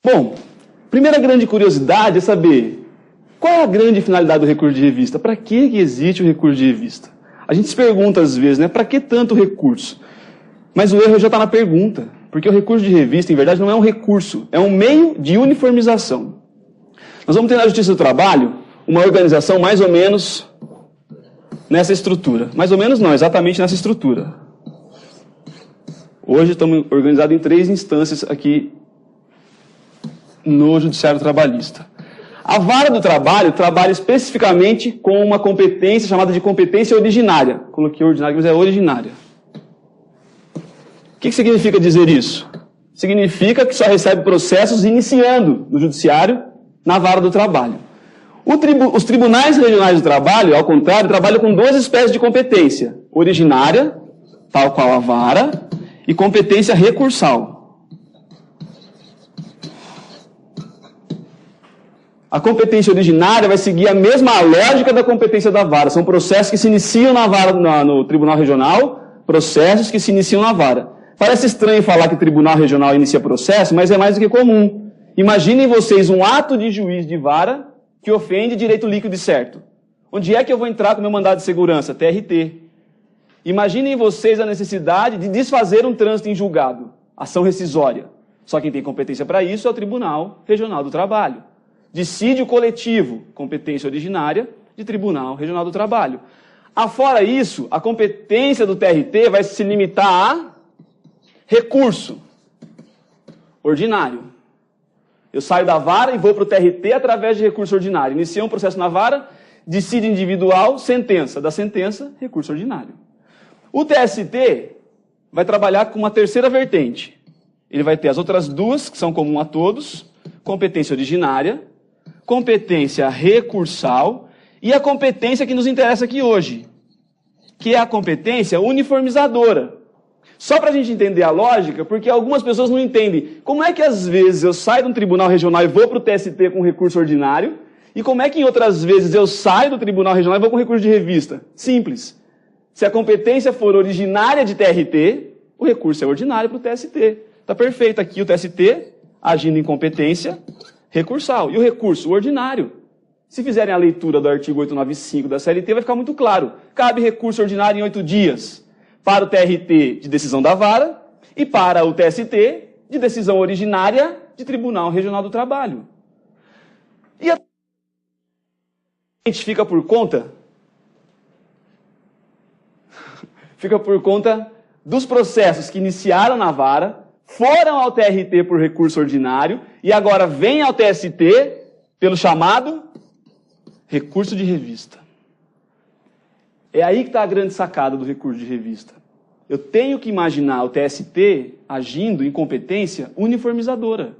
Bom, primeira grande curiosidade é saber qual é a grande finalidade do recurso de revista. Para que existe o recurso de revista? A gente se pergunta às vezes, né? Para que tanto recurso? Mas o erro já está na pergunta, porque o recurso de revista, em verdade, não é um recurso, é um meio de uniformização. Nós vamos ter na Justiça do Trabalho uma organização mais ou menos nessa estrutura. Mais ou menos não, exatamente nessa estrutura. Hoje estamos organizados em 3 instâncias aqui no Judiciário Trabalhista. A Vara do Trabalho trabalha especificamente com uma competência chamada de competência originária. Coloquei ordinária, mas é originária. O que significa dizer isso? Significa que só recebe processos iniciando no Judiciário na Vara do Trabalho. Os tribunais regionais do trabalho, ao contrário, trabalham com 2 espécies de competência. Originária, tal qual a vara, e competência recursal. A competência originária vai seguir a mesma lógica da competência da vara. São processos que se iniciam na vara, no Tribunal Regional, processos que se iniciam na vara. Parece estranho falar que o Tribunal Regional inicia processo, mas é mais do que comum. Imaginem vocês um ato de juiz de vara que ofende direito líquido e certo. Onde é que eu vou entrar com meu mandado de segurança? TRT. Imaginem vocês a necessidade de desfazer um trânsito em julgado. Ação rescisória. Só quem tem competência para isso é o Tribunal Regional do Trabalho. Dissídio coletivo, competência originária de Tribunal Regional do Trabalho. Afora isso, a competência do TRT vai se limitar a recurso ordinário. Eu saio da vara e vou para o TRT através de recurso ordinário. Iniciei um processo na vara, dissídio individual, sentença. Da sentença, recurso ordinário. O TST vai trabalhar com uma terceira vertente. Ele vai ter as outras 2, que são comuns a todos, competência originária, competência recursal e a competência que nos interessa aqui hoje, que é a competência uniformizadora. Só para a gente entender a lógica, porque algumas pessoas não entendem. Como é que às vezes eu saio de um tribunal regional e vou para o TST com recurso ordinário, e como é que em outras vezes eu saio do tribunal regional e vou com recurso de revista? Simples. Se a competência for originária de TRT, o recurso é ordinário para o TST. Está perfeito aqui o TST agindo em competência recursal. E o recurso ordinário. Se fizerem a leitura do artigo 895 da CLT, vai ficar muito claro. Cabe recurso ordinário em 8 dias. Para o TRT de decisão da vara e para o TST de decisão originária de Tribunal Regional do Trabalho. E a gente fica por conta dos processos que iniciaram na vara, foram ao TRT por recurso ordinário e agora vêm ao TST pelo chamado recurso de revista. É aí que está a grande sacada do recurso de revista. Eu tenho que imaginar o TST agindo em competência uniformizadora.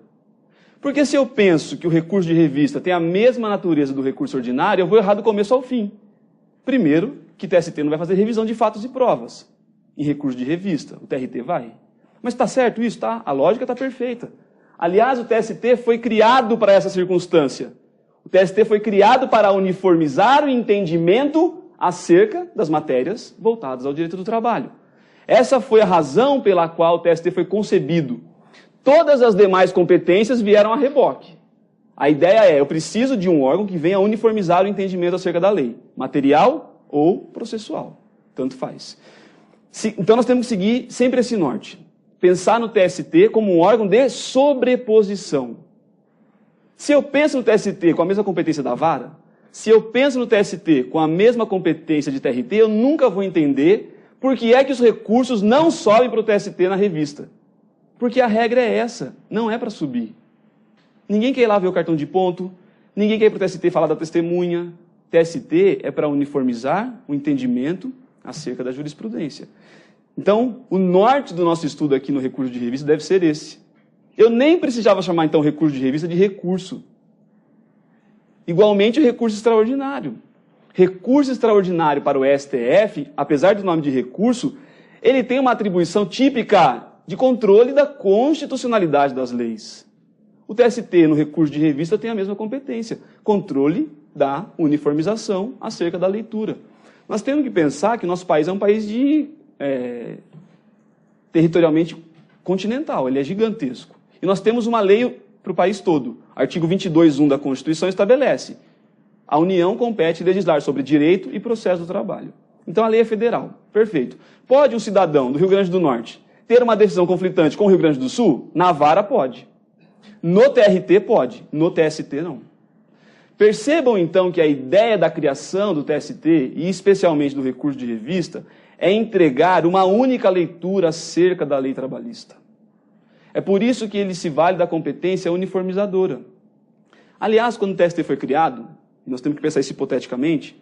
Porque se eu penso que o recurso de revista tem a mesma natureza do recurso ordinário, eu vou errar do começo ao fim. Primeiro, que o TST não vai fazer revisão de fatos e provas em recurso de revista. O TRT vai. Mas está certo isso? Tá? A lógica está perfeita. Aliás, o TST foi criado para essa circunstância. O TST foi criado para uniformizar o entendimento acerca das matérias voltadas ao direito do trabalho. Essa foi a razão pela qual o TST foi concebido. Todas as demais competências vieram a reboque. A ideia é, eu preciso de um órgão que venha uniformizar o entendimento acerca da lei, material ou processual, tanto faz. Então nós temos que seguir sempre esse norte. Pensar no TST como um órgão de sobreposição. Se eu penso no TST com a mesma competência da vara, se eu penso no TST com a mesma competência de TRT, eu nunca vou entender por que é que os recursos não sobem para o TST na revista. Porque a regra é essa, não é para subir. Ninguém quer ir lá ver o cartão de ponto, ninguém quer ir para o TST falar da testemunha. TST é para uniformizar o entendimento acerca da jurisprudência. Então, o norte do nosso estudo aqui no recurso de revista deve ser esse. Eu nem precisava chamar, então, recurso de revista de recurso. Igualmente, o recurso extraordinário. Recurso extraordinário para o STF, apesar do nome de recurso, ele tem uma atribuição típica de controle da constitucionalidade das leis. O TST, no recurso de revista, tem a mesma competência. Controle da uniformização acerca da leitura. Nós temos que pensar que nosso país é um país territorialmente continental, ele é gigantesco. E nós temos uma lei para o país todo. Artigo 22.1 da Constituição estabelece: a União compete legislar sobre direito e processo do trabalho. Então a lei é federal. Perfeito. Pode um cidadão do Rio Grande do Norte ter uma decisão conflitante com o Rio Grande do Sul? Na vara pode. No TRT pode. No TST não. Percebam então que a ideia da criação do TST, e especialmente do recurso de revista, é entregar uma única leitura acerca da lei trabalhista. É por isso que ele se vale da competência uniformizadora. Aliás, quando o TST foi criado, nós temos que pensar isso hipoteticamente,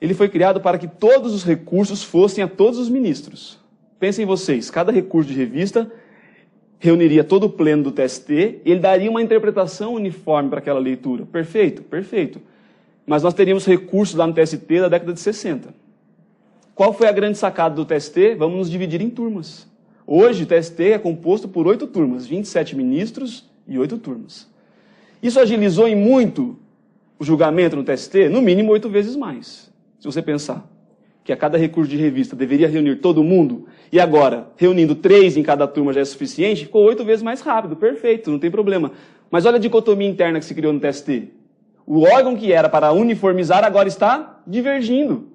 ele foi criado para que todos os recursos fossem a todos os ministros. Pensem vocês, cada recurso de revista reuniria todo o pleno do TST e ele daria uma interpretação uniforme para aquela leitura. Perfeito? Perfeito. Mas nós teríamos recursos lá no TST da década de 60. Qual foi a grande sacada do TST? Vamos nos dividir em turmas. Hoje o TST é composto por 8 turmas, 27 ministros e 8 turmas. Isso agilizou em muito o julgamento no TST? No mínimo 8 vezes mais. Se você pensar que a cada recurso de revista deveria reunir todo mundo, e agora, reunindo 3 em cada turma já é suficiente, ficou 8 vezes mais rápido, perfeito, não tem problema. Mas olha a dicotomia interna que se criou no TST. O órgão que era para uniformizar agora está divergindo.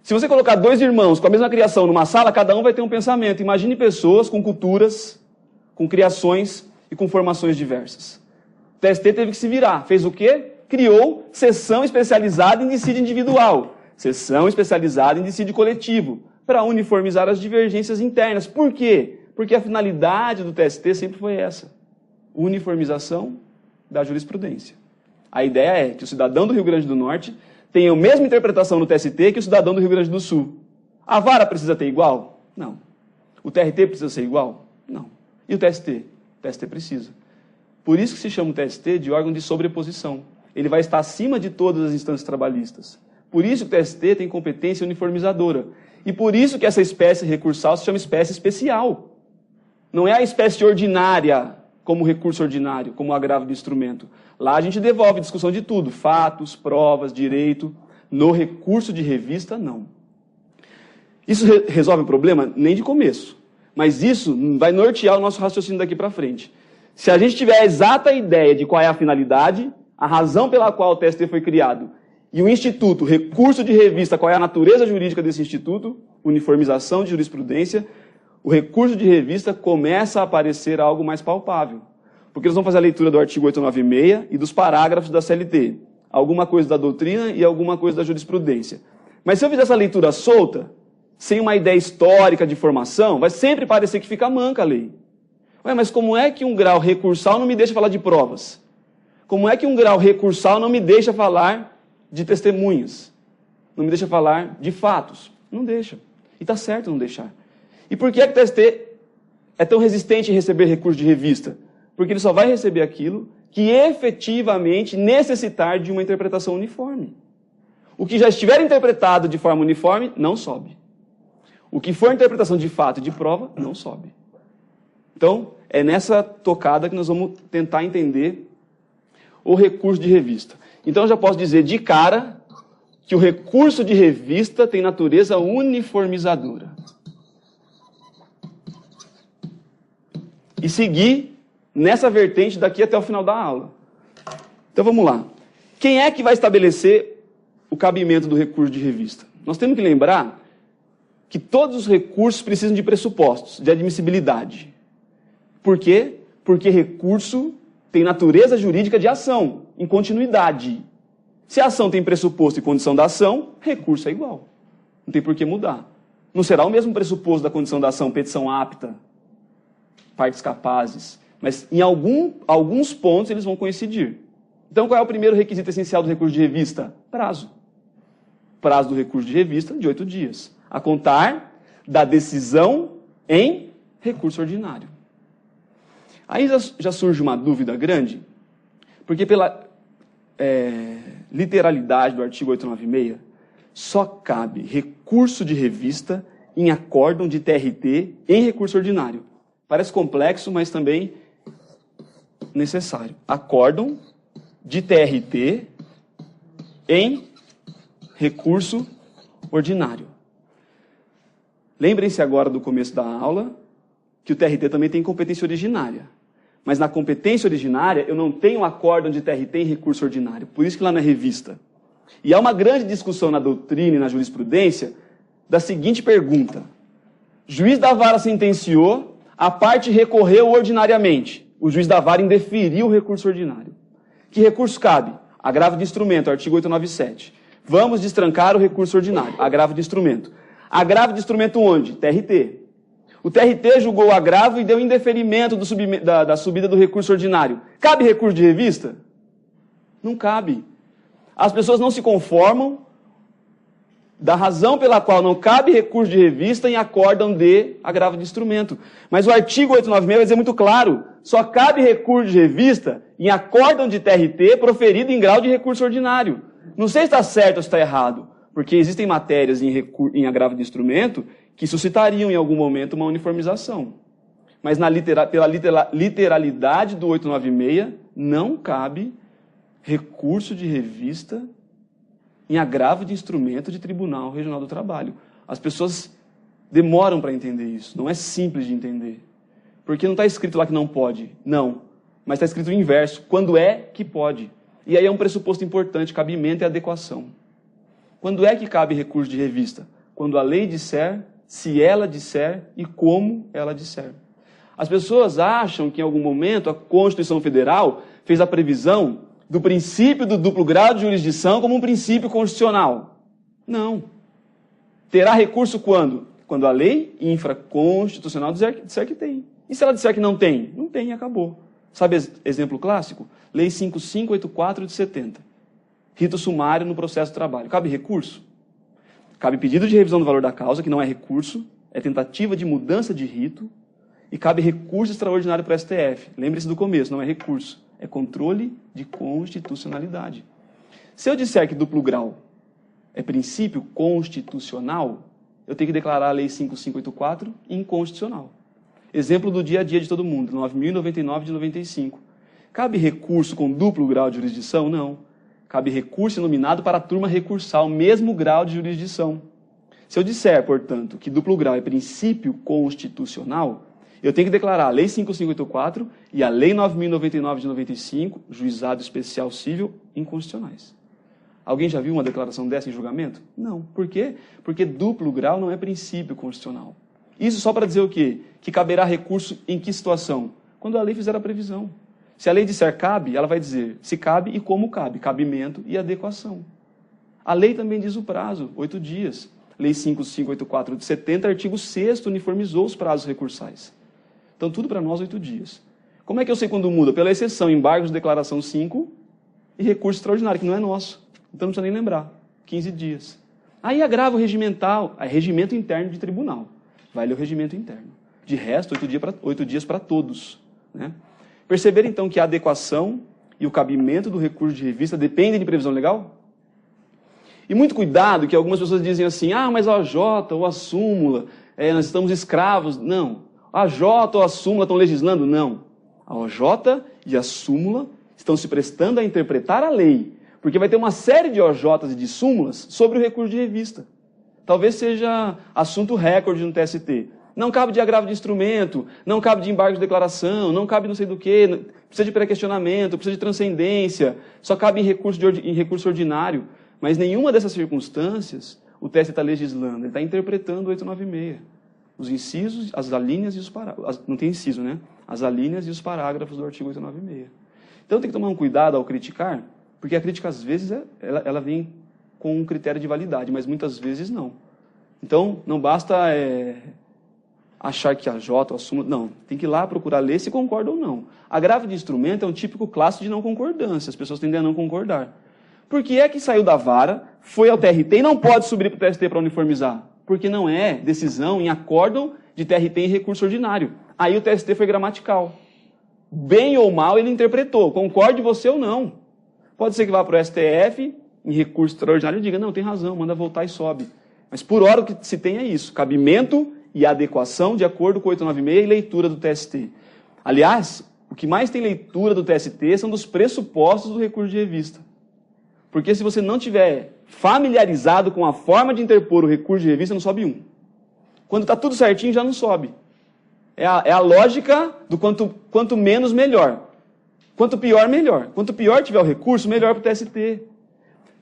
Se você colocar 2 irmãos com a mesma criação numa sala, cada um vai ter um pensamento. Imagine pessoas com culturas, com criações e com formações diversas. O TST teve que se virar. Fez o quê? Criou seção especializada em dissídio individual. Seção especializada em dissídio coletivo, para uniformizar as divergências internas. Por quê? Porque a finalidade do TST sempre foi essa: uniformização da jurisprudência. A ideia é que o cidadão do Rio Grande do Norte tenha a mesma interpretação no TST que o cidadão do Rio Grande do Sul. A vara precisa ter igual? Não. O TRT precisa ser igual? Não. E o TST? O TST precisa. Por isso que se chama o TST de órgão de sobreposição. Ele vai estar acima de todas as instâncias trabalhistas. Por isso que o TST tem competência uniformizadora. E por isso que essa espécie recursal se chama espécie especial. Não é a espécie ordinária como recurso ordinário, como agravo de instrumento. Lá a gente devolve discussão de tudo, fatos, provas, direito. No recurso de revista, não. Isso resolve o problema? Nem de começo. Mas isso vai nortear o nosso raciocínio daqui para frente. Se a gente tiver a exata ideia de qual é a finalidade, a razão pela qual o TST foi criado, e o Instituto, recurso de revista, qual é a natureza jurídica desse Instituto, uniformização de jurisprudência, o recurso de revista começa a aparecer algo mais palpável. Porque nós vamos fazer a leitura do artigo 896 e dos parágrafos da CLT. Alguma coisa da doutrina e alguma coisa da jurisprudência. Mas se eu fizer essa leitura solta, sem uma ideia histórica de formação, vai sempre parecer que fica manca a lei. Ué, mas como é que um grau recursal não me deixa falar de provas? Como é que um grau recursal não me deixa falar de testemunhas? Não me deixa falar de fatos? Não deixa. E está certo não deixar. E por que o TST é tão resistente em receber recurso de revista? Porque ele só vai receber aquilo que efetivamente necessitar de uma interpretação uniforme. O que já estiver interpretado de forma uniforme, não sobe. O que for interpretação de fato e de prova, não sobe. Então, é nessa tocada que nós vamos tentar entender o recurso de revista. Então, eu já posso dizer de cara que o recurso de revista tem natureza uniformizadora. E seguir nessa vertente daqui até o final da aula. Então, vamos lá. Quem é que vai estabelecer o cabimento do recurso de revista? Nós temos que lembrar que todos os recursos precisam de pressupostos, de admissibilidade. Por quê? Porque recurso tem natureza jurídica de ação, em continuidade. Se a ação tem pressuposto e condição da ação, recurso é igual. Não tem por que mudar. Não será o mesmo pressuposto da condição da ação, petição apta, partes capazes. Mas em alguns pontos eles vão coincidir. Então qual é o primeiro requisito essencial do recurso de revista? Prazo. Prazo do recurso de revista de 8 dias. A contar da decisão em recurso ordinário. Aí já surge uma dúvida grande, porque pela literalidade do artigo 896, só cabe recurso de revista em acórdão de TRT em recurso ordinário. Parece complexo, mas também necessário. Acórdão de TRT em recurso ordinário. Lembrem-se agora do começo da aula que o TRT também tem competência originária. Mas na competência originária, eu não tenho acórdão de TRT em recurso ordinário. Por isso que lá na revista. E há uma grande discussão na doutrina e na jurisprudência da seguinte pergunta. Juiz da vara sentenciou, a parte recorreu ordinariamente. O juiz da vara indeferiu o recurso ordinário. Que recurso cabe? Agravo de instrumento, artigo 897. Vamos destrancar o recurso ordinário. Agravo de instrumento. Agravo de instrumento onde? TRT. O TRT julgou o agravo e deu indeferimento da subida do recurso ordinário. Cabe recurso de revista? Não cabe. As pessoas não se conformam da razão pela qual não cabe recurso de revista em acórdão de agravo de instrumento. Mas o artigo 896 vai dizer muito claro, só cabe recurso de revista em acórdão de TRT proferido em grau de recurso ordinário. Não sei se está certo ou se está errado, porque existem matérias em agravo de instrumento que suscitariam em algum momento uma uniformização. Mas pela literalidade do 896, não cabe recurso de revista em agravo de instrumento de Tribunal Regional do Trabalho. As pessoas demoram para entender isso. Não é simples de entender. Porque não está escrito lá que não pode. Não. Mas está escrito o inverso. Quando é que pode. E aí é um pressuposto importante, cabimento e adequação. Quando é que cabe recurso de revista? Quando a lei disser, se ela disser e como ela disser. As pessoas acham que em algum momento a Constituição Federal fez a previsão do princípio do duplo grau de jurisdição como um princípio constitucional. Não. Terá recurso quando? Quando a lei infraconstitucional disser que tem. E se ela disser que não tem? Não tem e acabou. Sabe exemplo clássico? Lei 5584 de 70. Rito sumário no processo de trabalho. Cabe recurso? Cabe pedido de revisão do valor da causa, que não é recurso, é tentativa de mudança de rito, e cabe recurso extraordinário para o STF. Lembre-se do começo, não é recurso. É controle de constitucionalidade. Se eu disser que duplo grau é princípio constitucional, eu tenho que declarar a Lei 5584 inconstitucional. Exemplo do dia a dia de todo mundo, 9.099 de 95. Cabe recurso com duplo grau de jurisdição? Não. Cabe recurso nominado para a turma recursal, mesmo grau de jurisdição. Se eu disser, portanto, que duplo grau é princípio constitucional, eu tenho que declarar a Lei 5584 e a Lei 9.099 de 95, Juizado Especial Cível, inconstitucionais. Alguém já viu uma declaração dessa em julgamento? Não. Por quê? Porque duplo grau não é princípio constitucional. Isso só para dizer o quê? Que caberá recurso em que situação? Quando a lei fizer a previsão. Se a lei disser cabe, ela vai dizer se cabe e como cabe, cabimento e adequação. A lei também diz o prazo, 8 dias. Lei 5584 de 70, artigo 6º, uniformizou os prazos recursais. Então, tudo para nós, 8 dias. Como é que eu sei quando muda? Pela exceção, embargos de declaração 5 e recurso extraordinário, que não é nosso. Então, não precisa nem lembrar. 15 dias. Aí, agravo regimental, é regimento interno de tribunal. Vai ler o regimento interno. De resto, 8 dias para todos. Né? Perceberam, então, que a adequação e o cabimento do recurso de revista dependem de previsão legal? E muito cuidado, que algumas pessoas dizem assim, mas a OJ ou a súmula, nós estamos escravos. Não. A OJ ou a súmula estão legislando? Não. A OJ e a súmula estão se prestando a interpretar a lei, porque vai ter uma série de OJs e de súmulas sobre o recurso de revista. Talvez seja assunto recorde no TST. Não cabe de agravo de instrumento, não cabe de embargo de declaração, não cabe não sei do que, precisa de pré-questionamento, precisa de transcendência, só cabe em recurso ordinário. Mas nenhuma dessas circunstâncias o TST está legislando, ele está interpretando o 896. Os incisos, as alíneas e os parágrafos. Não tem inciso, né? As alíneas e os parágrafos do artigo 896. Então tem que tomar um cuidado ao criticar, porque a crítica às vezes ela vem com um critério de validade, mas muitas vezes não. Então não basta achar que a J ou a súmula... Não, tem que ir lá procurar ler se concorda ou não. Agravo de instrumento é um típico clássico de não concordância, as pessoas tendem a não concordar. Por que é que saiu da vara, foi ao TRT e não pode subir para o TST para uniformizar? Porque não é decisão em acórdão de TRT em recurso ordinário. Aí o TST foi gramatical. Bem ou mal ele interpretou, concorde você ou não. Pode ser que vá para o STF, em recurso extraordinário, e diga, não, tem razão, manda voltar e sobe. Mas por hora o que se tem é isso, cabimento e adequação de acordo com o 896 e leitura do TST. Aliás, o que mais tem leitura do TST são dos pressupostos do recurso de revista. Porque se você não tiver familiarizado com a forma de interpor o recurso de revista, não sobe um. Quando está tudo certinho, já não sobe. É a lógica do quanto menos, melhor. Quanto pior, melhor. Quanto pior tiver o recurso, melhor para o TST.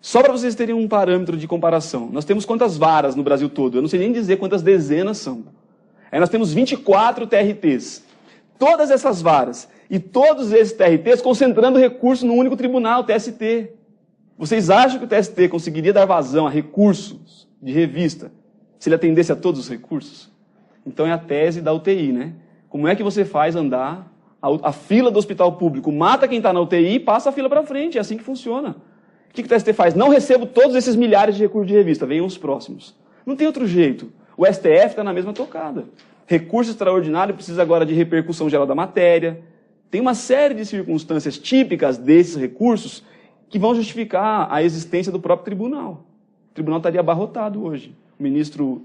Só para vocês terem um parâmetro de comparação. Nós temos quantas varas no Brasil todo? Eu não sei nem dizer quantas dezenas são. Aí nós temos 24 TRTs. Todas essas varas e todos esses TRTs concentrando recurso num único tribunal, o TST. Vocês acham que o TST conseguiria dar vazão a recursos de revista se ele atendesse a todos os recursos? Então é a tese da UTI, né? Como é que você faz andar a fila do hospital público? Mata quem está na UTI e passa a fila para frente. É assim que funciona. O que o TST faz? Não recebo todos esses milhares de recursos de revista. Venham os próximos. Não tem outro jeito. O STF está na mesma tocada. Recurso extraordinário precisa agora de repercussão geral da matéria. Tem uma série de circunstâncias típicas desses recursos que vão justificar a existência do próprio tribunal. O tribunal estaria abarrotado hoje. O ministro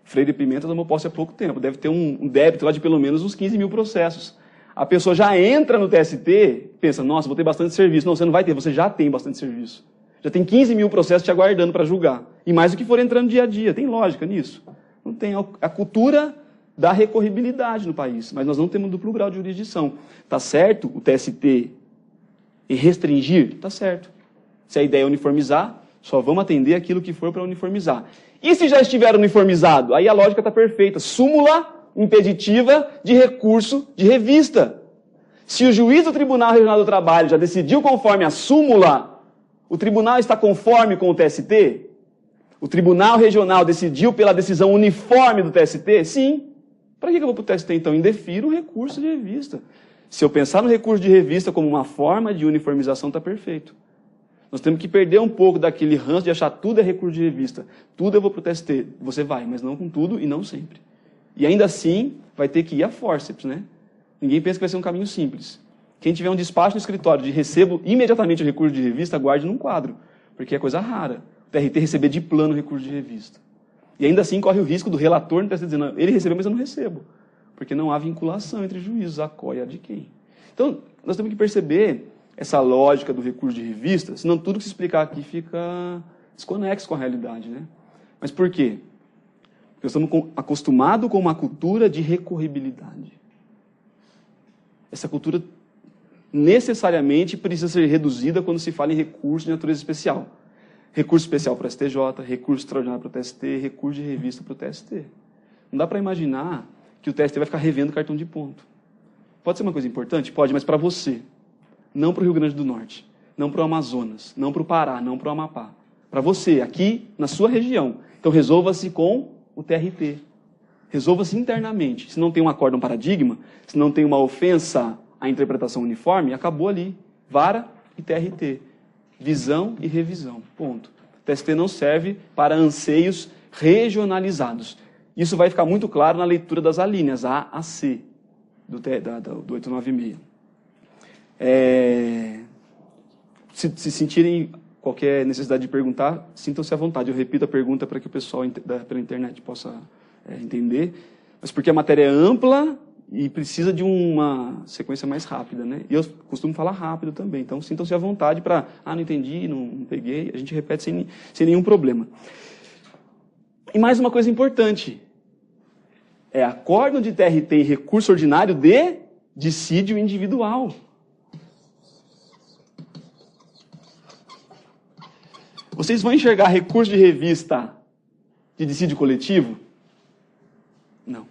Freire Pimenta tomou posse há pouco tempo. Deve ter um débito lá de pelo menos uns 15 mil processos. A pessoa já entra no TST, pensa, nossa, vou ter bastante serviço. Não, você não vai ter, você já tem bastante serviço. Já tem 15 mil processos te aguardando para julgar. E mais do que for entrando dia a dia. Tem lógica nisso? Não tem. A cultura da recorribilidade no país. Mas nós não temos duplo grau de jurisdição. Está certo o TST e restringir? Está certo. Se a ideia é uniformizar, só vamos atender aquilo que for para uniformizar. E se já estiver uniformizado? Aí a lógica está perfeita. Súmula impeditiva de recurso de revista. Se o juiz do Tribunal Regional do Trabalho já decidiu conforme a súmula, o tribunal está conforme com o TST? O Tribunal Regional decidiu pela decisão uniforme do TST? Sim. Para que eu vou para o TST então? Indefiro o recurso de revista. Se eu pensar no recurso de revista como uma forma de uniformização, está perfeito. Nós temos que perder um pouco daquele ranço de achar tudo é recurso de revista. Tudo eu vou para o TST. Você vai, mas não com tudo e não sempre. E ainda assim, vai ter que ir a fórceps, né? Ninguém pensa que vai ser um caminho simples. Quem tiver um despacho no escritório de recebo imediatamente o recurso de revista, guarde num quadro, porque é coisa rara. O TRT receber de plano o recurso de revista. E ainda assim corre o risco do relator no TST dizendo, ele recebeu, mas eu não recebo. Porque não há vinculação entre juízos, a qual e a de quem. Então, nós temos que perceber essa lógica do recurso de revista, senão tudo que se explicar aqui fica desconexo com a realidade, né? Mas por quê? Porque nós estamos acostumados com uma cultura de recorribilidade. Essa cultura necessariamente precisa ser reduzida quando se fala em recurso de natureza especial. Recurso especial para o STJ, recurso extraordinário para o TST, recurso de revista para o TST. Não dá para imaginar que o TST vai ficar revendo cartão de ponto. Pode ser uma coisa importante? Pode, mas para você. Não para o Rio Grande do Norte, não para o Amazonas, não para o Pará, não para o Amapá. Para você, aqui na sua região. Então resolva-se com o TRT. Resolva-se internamente. Se não tem um acórdão paradigma, se não tem uma ofensa à interpretação uniforme, acabou ali. Vara e TRT. Visão e revisão. Ponto. O TST não serve para anseios regionalizados. Isso vai ficar muito claro na leitura das alíneas, A a C, do 896. Se sentirem qualquer necessidade de perguntar, sintam-se à vontade. Eu repito a pergunta para que o pessoal pela internet possa entender. Mas porque a matéria é ampla e precisa de uma sequência mais rápida, né? E eu costumo falar rápido também. Então, sintam-se à vontade para... não entendi, não peguei. A gente repete sem nenhum problema. E mais uma coisa importante. Acórdão de TRT e recurso ordinário de dissídio individual. Vocês vão enxergar recurso de revista de dissídio coletivo? Não.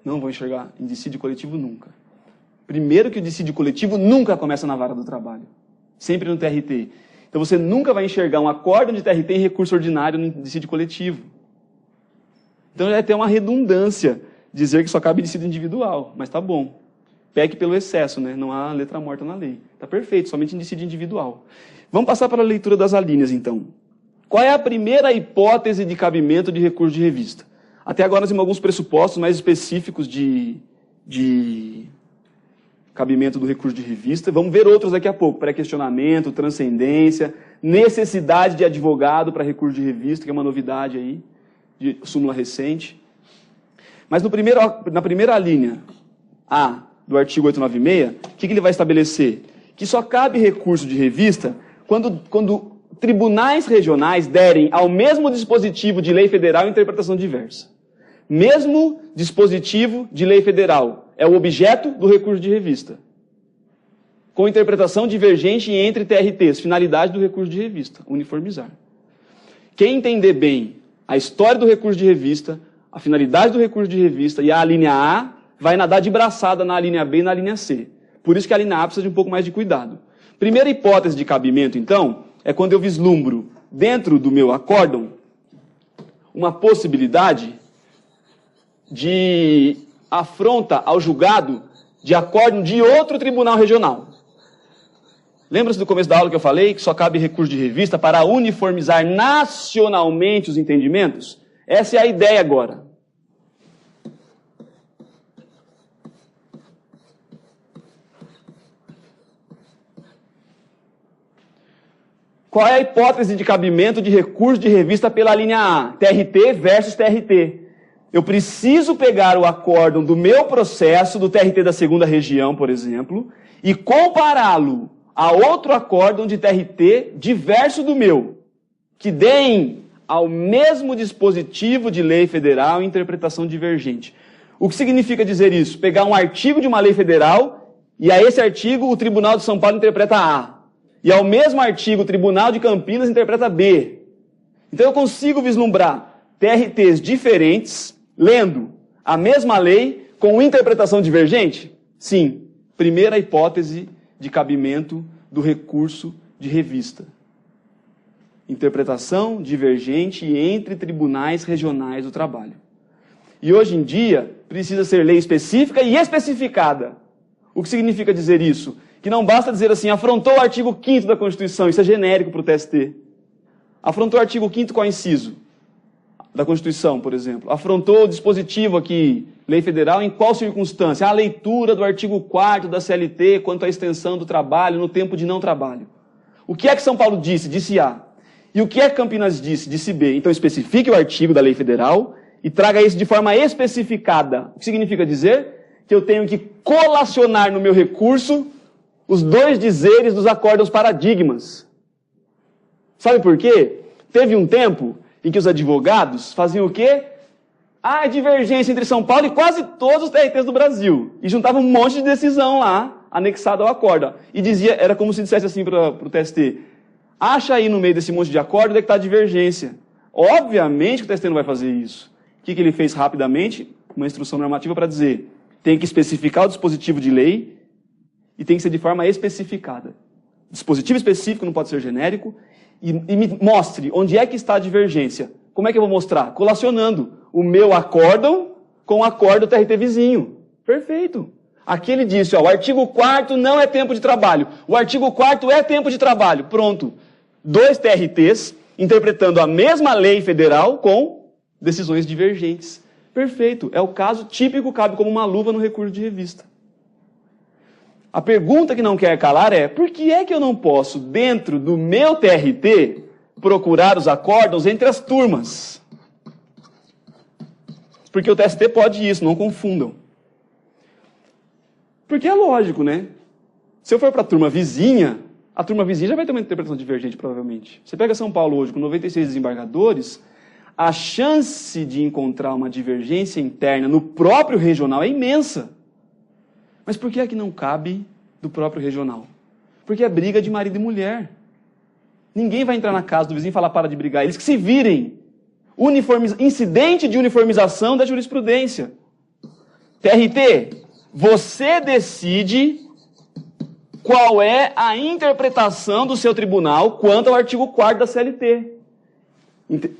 Não vão enxergar em dissídio coletivo nunca. Primeiro que o dissídio coletivo nunca começa na vara do trabalho. Sempre no TRT. Então você nunca vai enxergar um acórdão de TRT e recurso ordinário no dissídio coletivo. Então é até uma redundância dizer que só cabe dissídio individual. Mas tá bom. Peque pelo excesso, né? Não há letra morta na lei. Tá perfeito, somente em dissídio individual. Vamos passar para a leitura das alíneas, então. Qual é a primeira hipótese de cabimento de recurso de revista? Até agora nós temos alguns pressupostos mais específicos de cabimento do recurso de revista. Vamos ver outros daqui a pouco. Pré-questionamento, transcendência, necessidade de advogado para recurso de revista, que é uma novidade aí, de súmula recente. Mas na primeira linha A do artigo 896, o que ele vai estabelecer? Que só cabe recurso de revista quando tribunais regionais derem ao mesmo dispositivo de lei federal interpretação diversa. Mesmo dispositivo de lei federal. É o objeto do recurso de revista. Com interpretação divergente entre TRTs. Finalidade do recurso de revista. Uniformizar. Quem entender bem a história do recurso de revista, a finalidade do recurso de revista e a linha A, vai nadar de braçada na linha B e na linha C. Por isso que a linha A precisa de um pouco mais de cuidado. Primeira hipótese de cabimento, então, é quando eu vislumbro dentro do meu acórdão uma possibilidade de afronta ao julgado de acórdão de outro tribunal regional. Lembra-se do começo da aula que eu falei que só cabe recurso de revista para uniformizar nacionalmente os entendimentos? Essa é a ideia agora. Qual é a hipótese de cabimento de recurso de revista pela linha A? TRT versus TRT. Eu preciso pegar o acórdão do meu processo, do TRT da segunda região, por exemplo, e compará-lo a outro acórdão de TRT diverso do meu, que deem ao mesmo dispositivo de lei federal interpretação divergente. O que significa dizer isso? Pegar um artigo de uma lei federal e a esse artigo o Tribunal de São Paulo interpreta A. E ao mesmo artigo o Tribunal de Campinas interpreta B. Então eu consigo vislumbrar TRTs diferentes, lendo a mesma lei com interpretação divergente? Sim. Primeira hipótese de cabimento do recurso de revista. Interpretação divergente entre tribunais regionais do trabalho. E hoje em dia, precisa ser lei específica e especificada. O que significa dizer isso? Que não basta dizer assim, afrontou o artigo 5º da Constituição, isso é genérico para o TST. Afrontou o artigo 5º qual inciso da Constituição, por exemplo. Afrontou o dispositivo aqui, lei federal, em qual circunstância? A leitura do artigo 4º da CLT quanto à extensão do trabalho no tempo de não trabalho. O que é que São Paulo disse? Disse A. E o que é que Campinas disse? Disse B. Então especifique o artigo da lei federal e traga isso de forma especificada. O que significa dizer? Que eu tenho que colacionar no meu recurso os dois dizeres dos acórdãos paradigmas. Sabe por quê? Teve um tempo em que os advogados faziam o quê? A divergência entre São Paulo e quase todos os TRTs do Brasil. E juntavam um monte de decisão lá, anexada ao acórdão. E dizia, era como se dissesse assim para o TST, acha aí no meio desse monte de acórdão onde é que está a divergência. Obviamente que o TST não vai fazer isso. O que ele fez rapidamente? Uma instrução normativa para dizer, tem que especificar o dispositivo de lei e tem que ser de forma especificada. Dispositivo específico não pode ser genérico. E me mostre onde é que está a divergência. Como é que eu vou mostrar? Colacionando o meu acórdão com o acórdão TRT vizinho. Perfeito. Aqui ele disse, ó, o artigo 4º não é tempo de trabalho. O artigo 4º é tempo de trabalho. Pronto. 2 TRTs interpretando a mesma lei federal com decisões divergentes. Perfeito. É o caso típico, cabe como uma luva no recurso de revista. A pergunta que não quer calar é, por que é que eu não posso, dentro do meu TRT, procurar os acórdãos entre as turmas? Porque o TST pode isso, não confundam. Porque é lógico, né? Se eu for para a turma vizinha já vai ter uma interpretação divergente, provavelmente. Você pega São Paulo hoje, com 96 desembargadores, a chance de encontrar uma divergência interna no próprio regional é imensa. Mas por que é que não cabe do próprio regional? Porque é briga de marido e mulher. Ninguém vai entrar na casa do vizinho e falar para de brigar. Eles que se virem. Incidente de uniformização da jurisprudência. TRT, você decide qual é a interpretação do seu tribunal quanto ao artigo 4º da CLT.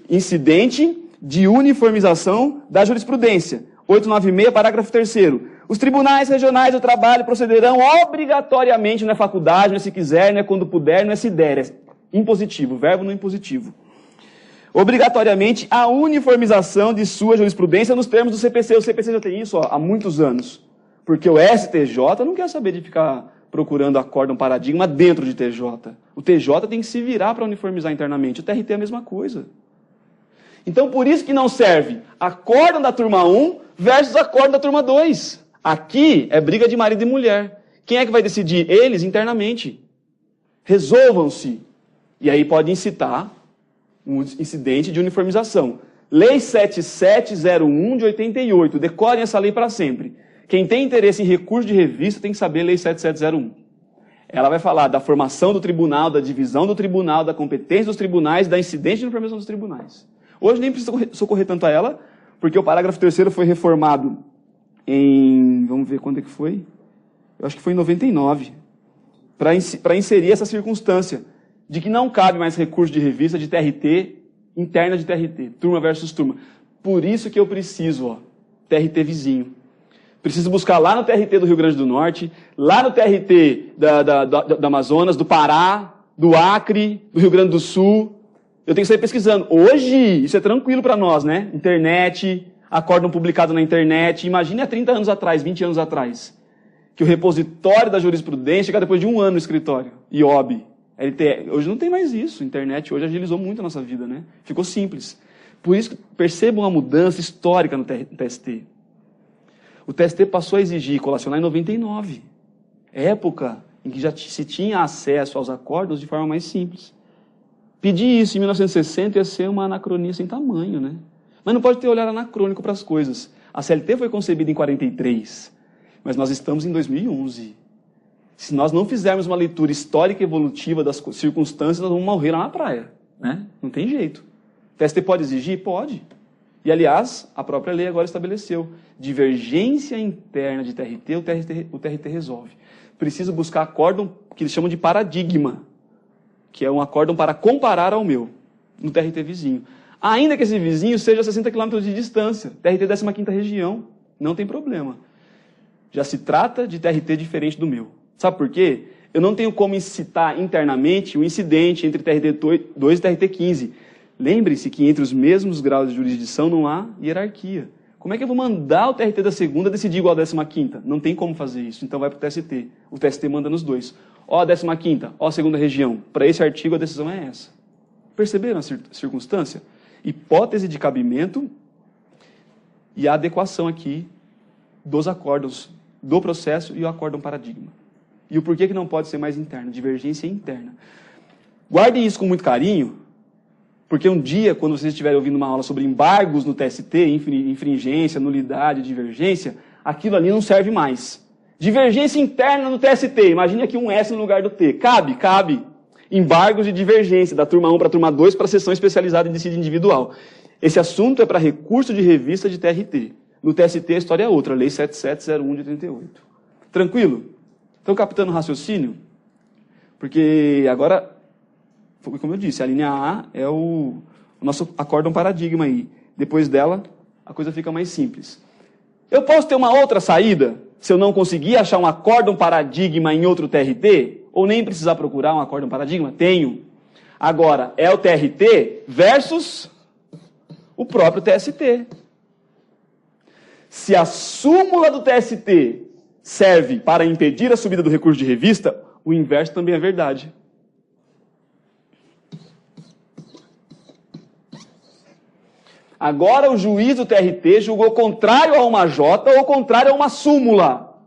Incidente de uniformização da jurisprudência. 896, parágrafo 3º. Os tribunais regionais do trabalho procederão obrigatoriamente, não é faculdade, não é se quiser, não é quando puder, não é se der, é impositivo, verbo não impositivo. Obrigatoriamente a uniformização de sua jurisprudência nos termos do CPC. O CPC já tem isso há muitos anos, porque o STJ não quer saber de ficar procurando acórdão paradigma dentro de TJ. O TJ tem que se virar para uniformizar internamente, o TRT é a mesma coisa. Então por isso que não serve acórdão da turma 1 versus acórdão da turma 2. Aqui é briga de marido e mulher. Quem é que vai decidir? Eles internamente. Resolvam-se. E aí pode incitar um incidente de uniformização. Lei 7701 de 88. Decorem essa lei para sempre. Quem tem interesse em recurso de revista tem que saber a Lei 7701. Ela vai falar da formação do tribunal, da divisão do tribunal, da competência dos tribunais, da incidência de informação dos tribunais. Hoje nem precisa socorrer tanto a ela, porque o parágrafo 3º foi reformado em... Vamos ver quando é que foi? Eu acho que foi em 99. Para inserir essa circunstância de que não cabe mais recurso de revista de TRT, interna de TRT, turma versus turma. Por isso que eu preciso, TRT vizinho. Preciso buscar lá no TRT do Rio Grande do Norte, lá no TRT da Amazonas, do Pará, do Acre, do Rio Grande do Sul. Eu tenho que sair pesquisando. Hoje, isso é tranquilo para nós, né? Internet, acórdão publicado na internet. Imagine há 30 anos atrás, 20 anos atrás, que o repositório da jurisprudência chega depois de 1 ano no escritório. IOB, LTE. Hoje não tem mais isso. A internet hoje agilizou muito a nossa vida, né? Ficou simples. Por isso, percebam a mudança histórica no TST. O TST passou a exigir colacionar em 99. Época em que já se tinha acesso aos acórdãos de forma mais simples. Pedir isso em 1960 ia ser uma anacronia sem tamanho, né? Mas não pode ter olhar anacrônico para as coisas. A CLT foi concebida em 43, mas nós estamos em 2011. Se nós não fizermos uma leitura histórica e evolutiva das circunstâncias, nós vamos morrer lá na praia, né? Não tem jeito. O TST pode exigir? Pode. E, aliás, a própria lei agora estabeleceu. Divergência interna de TRT, o TRT resolve. Preciso buscar acórdão que eles chamam de paradigma, que é um acórdão para comparar ao meu, no TRT vizinho. Ainda que esse vizinho seja a 60 km de distância, TRT 15ª região, não tem problema. Já se trata de TRT diferente do meu. Sabe por quê? Eu não tenho como incitar internamente o incidente entre TRT 2 e TRT 15. Lembre-se que entre os mesmos graus de jurisdição não há hierarquia. Como é que eu vou mandar o TRT da segunda decidir igual a 15ª? Não tem como fazer isso, então vai para o TST. O TST manda nos dois. Ó a 15ª, ó a segunda região. Para esse artigo a decisão é essa. Perceberam a circunstância? Hipótese de cabimento e a adequação aqui dos acórdãos do processo e o acórdão paradigma. E o porquê que não pode ser mais interno? Divergência interna. Guardem isso com muito carinho, porque um dia, quando vocês estiverem ouvindo uma aula sobre embargos no TST, infringência, nulidade, divergência, aquilo ali não serve mais. Divergência interna no TST, imagine aqui um S no lugar do T. Cabe? Cabe. Embargos de divergência, da turma 1 para a turma 2, para a sessão especializada em dissídio individual. Esse assunto é para recurso de revista de TRT. No TST a história é outra, Lei 7701 de 88. Tranquilo? Estão captando o raciocínio? Porque agora, como eu disse, a linha A é o nosso acórdão paradigma aí. Depois dela, a coisa fica mais simples. Eu posso ter uma outra saída, se eu não conseguir achar um acórdão paradigma em outro TRT, ou nem precisar procurar um acórdão paradigma? Tenho. Agora, é o TRT versus o próprio TST. Se a súmula do TST serve para impedir a subida do recurso de revista, o inverso também é verdade. Agora o juiz do TRT julgou contrário a uma J ou contrário a uma súmula.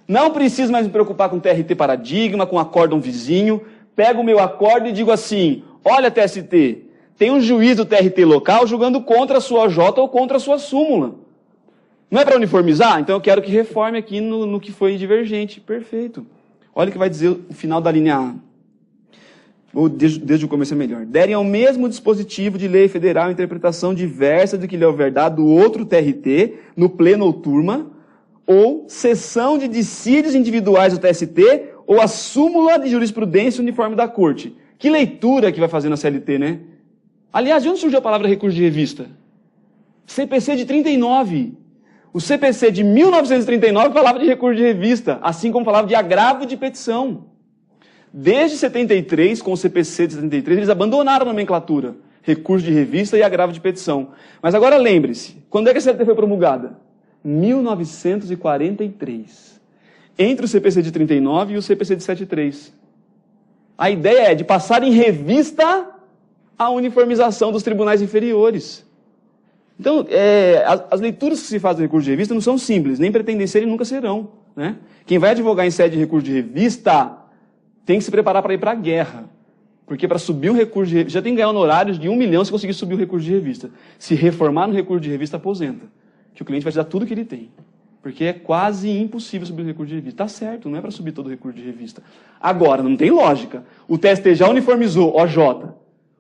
Não preciso mais me preocupar com TRT paradigma, com acórdão vizinho. Pego o meu acórdão e digo assim, olha TST, tem um juiz do TRT local julgando contra a sua J ou contra a sua súmula. Não é para uniformizar? Então eu quero que reforme aqui no que foi divergente. Perfeito. Olha o que vai dizer o final da linha A. Ou desde o começo é melhor. Derem ao mesmo dispositivo de lei federal interpretação diversa do que lhe houver dado do outro TRT, no pleno ou turma, ou sessão de dissídios individuais do TST, ou a súmula de jurisprudência uniforme da Corte. Que leitura que vai fazer na CLT, né? Aliás, de onde surgiu a palavra recurso de revista? CPC de 39. O CPC de 1939 falava de recurso de revista, assim como falava de agravo de petição. Desde 73, com o CPC de 73, eles abandonaram a nomenclatura, recurso de revista e agravo de petição. Mas agora lembre-se, quando é que a CLT foi promulgada? 1943. Entre o CPC de 39 e o CPC de 73. A ideia é de passar em revista a uniformização dos tribunais inferiores. Então, as leituras que se fazem do recurso de revista não são simples, nem pretendem ser e nunca serão. Né? Quem vai advogar em sede de recurso de revista tem que se preparar para ir para a guerra. Porque para subir um recurso de revista, já tem que ganhar honorários de 1 milhão se conseguir subir o recurso de revista. Se reformar no recurso de revista, aposenta. Que o cliente vai te dar tudo que ele tem. Porque é quase impossível subir o recurso de revista. Está certo, não é para subir todo o recurso de revista. Agora, não tem lógica. O TST já uniformizou OJ.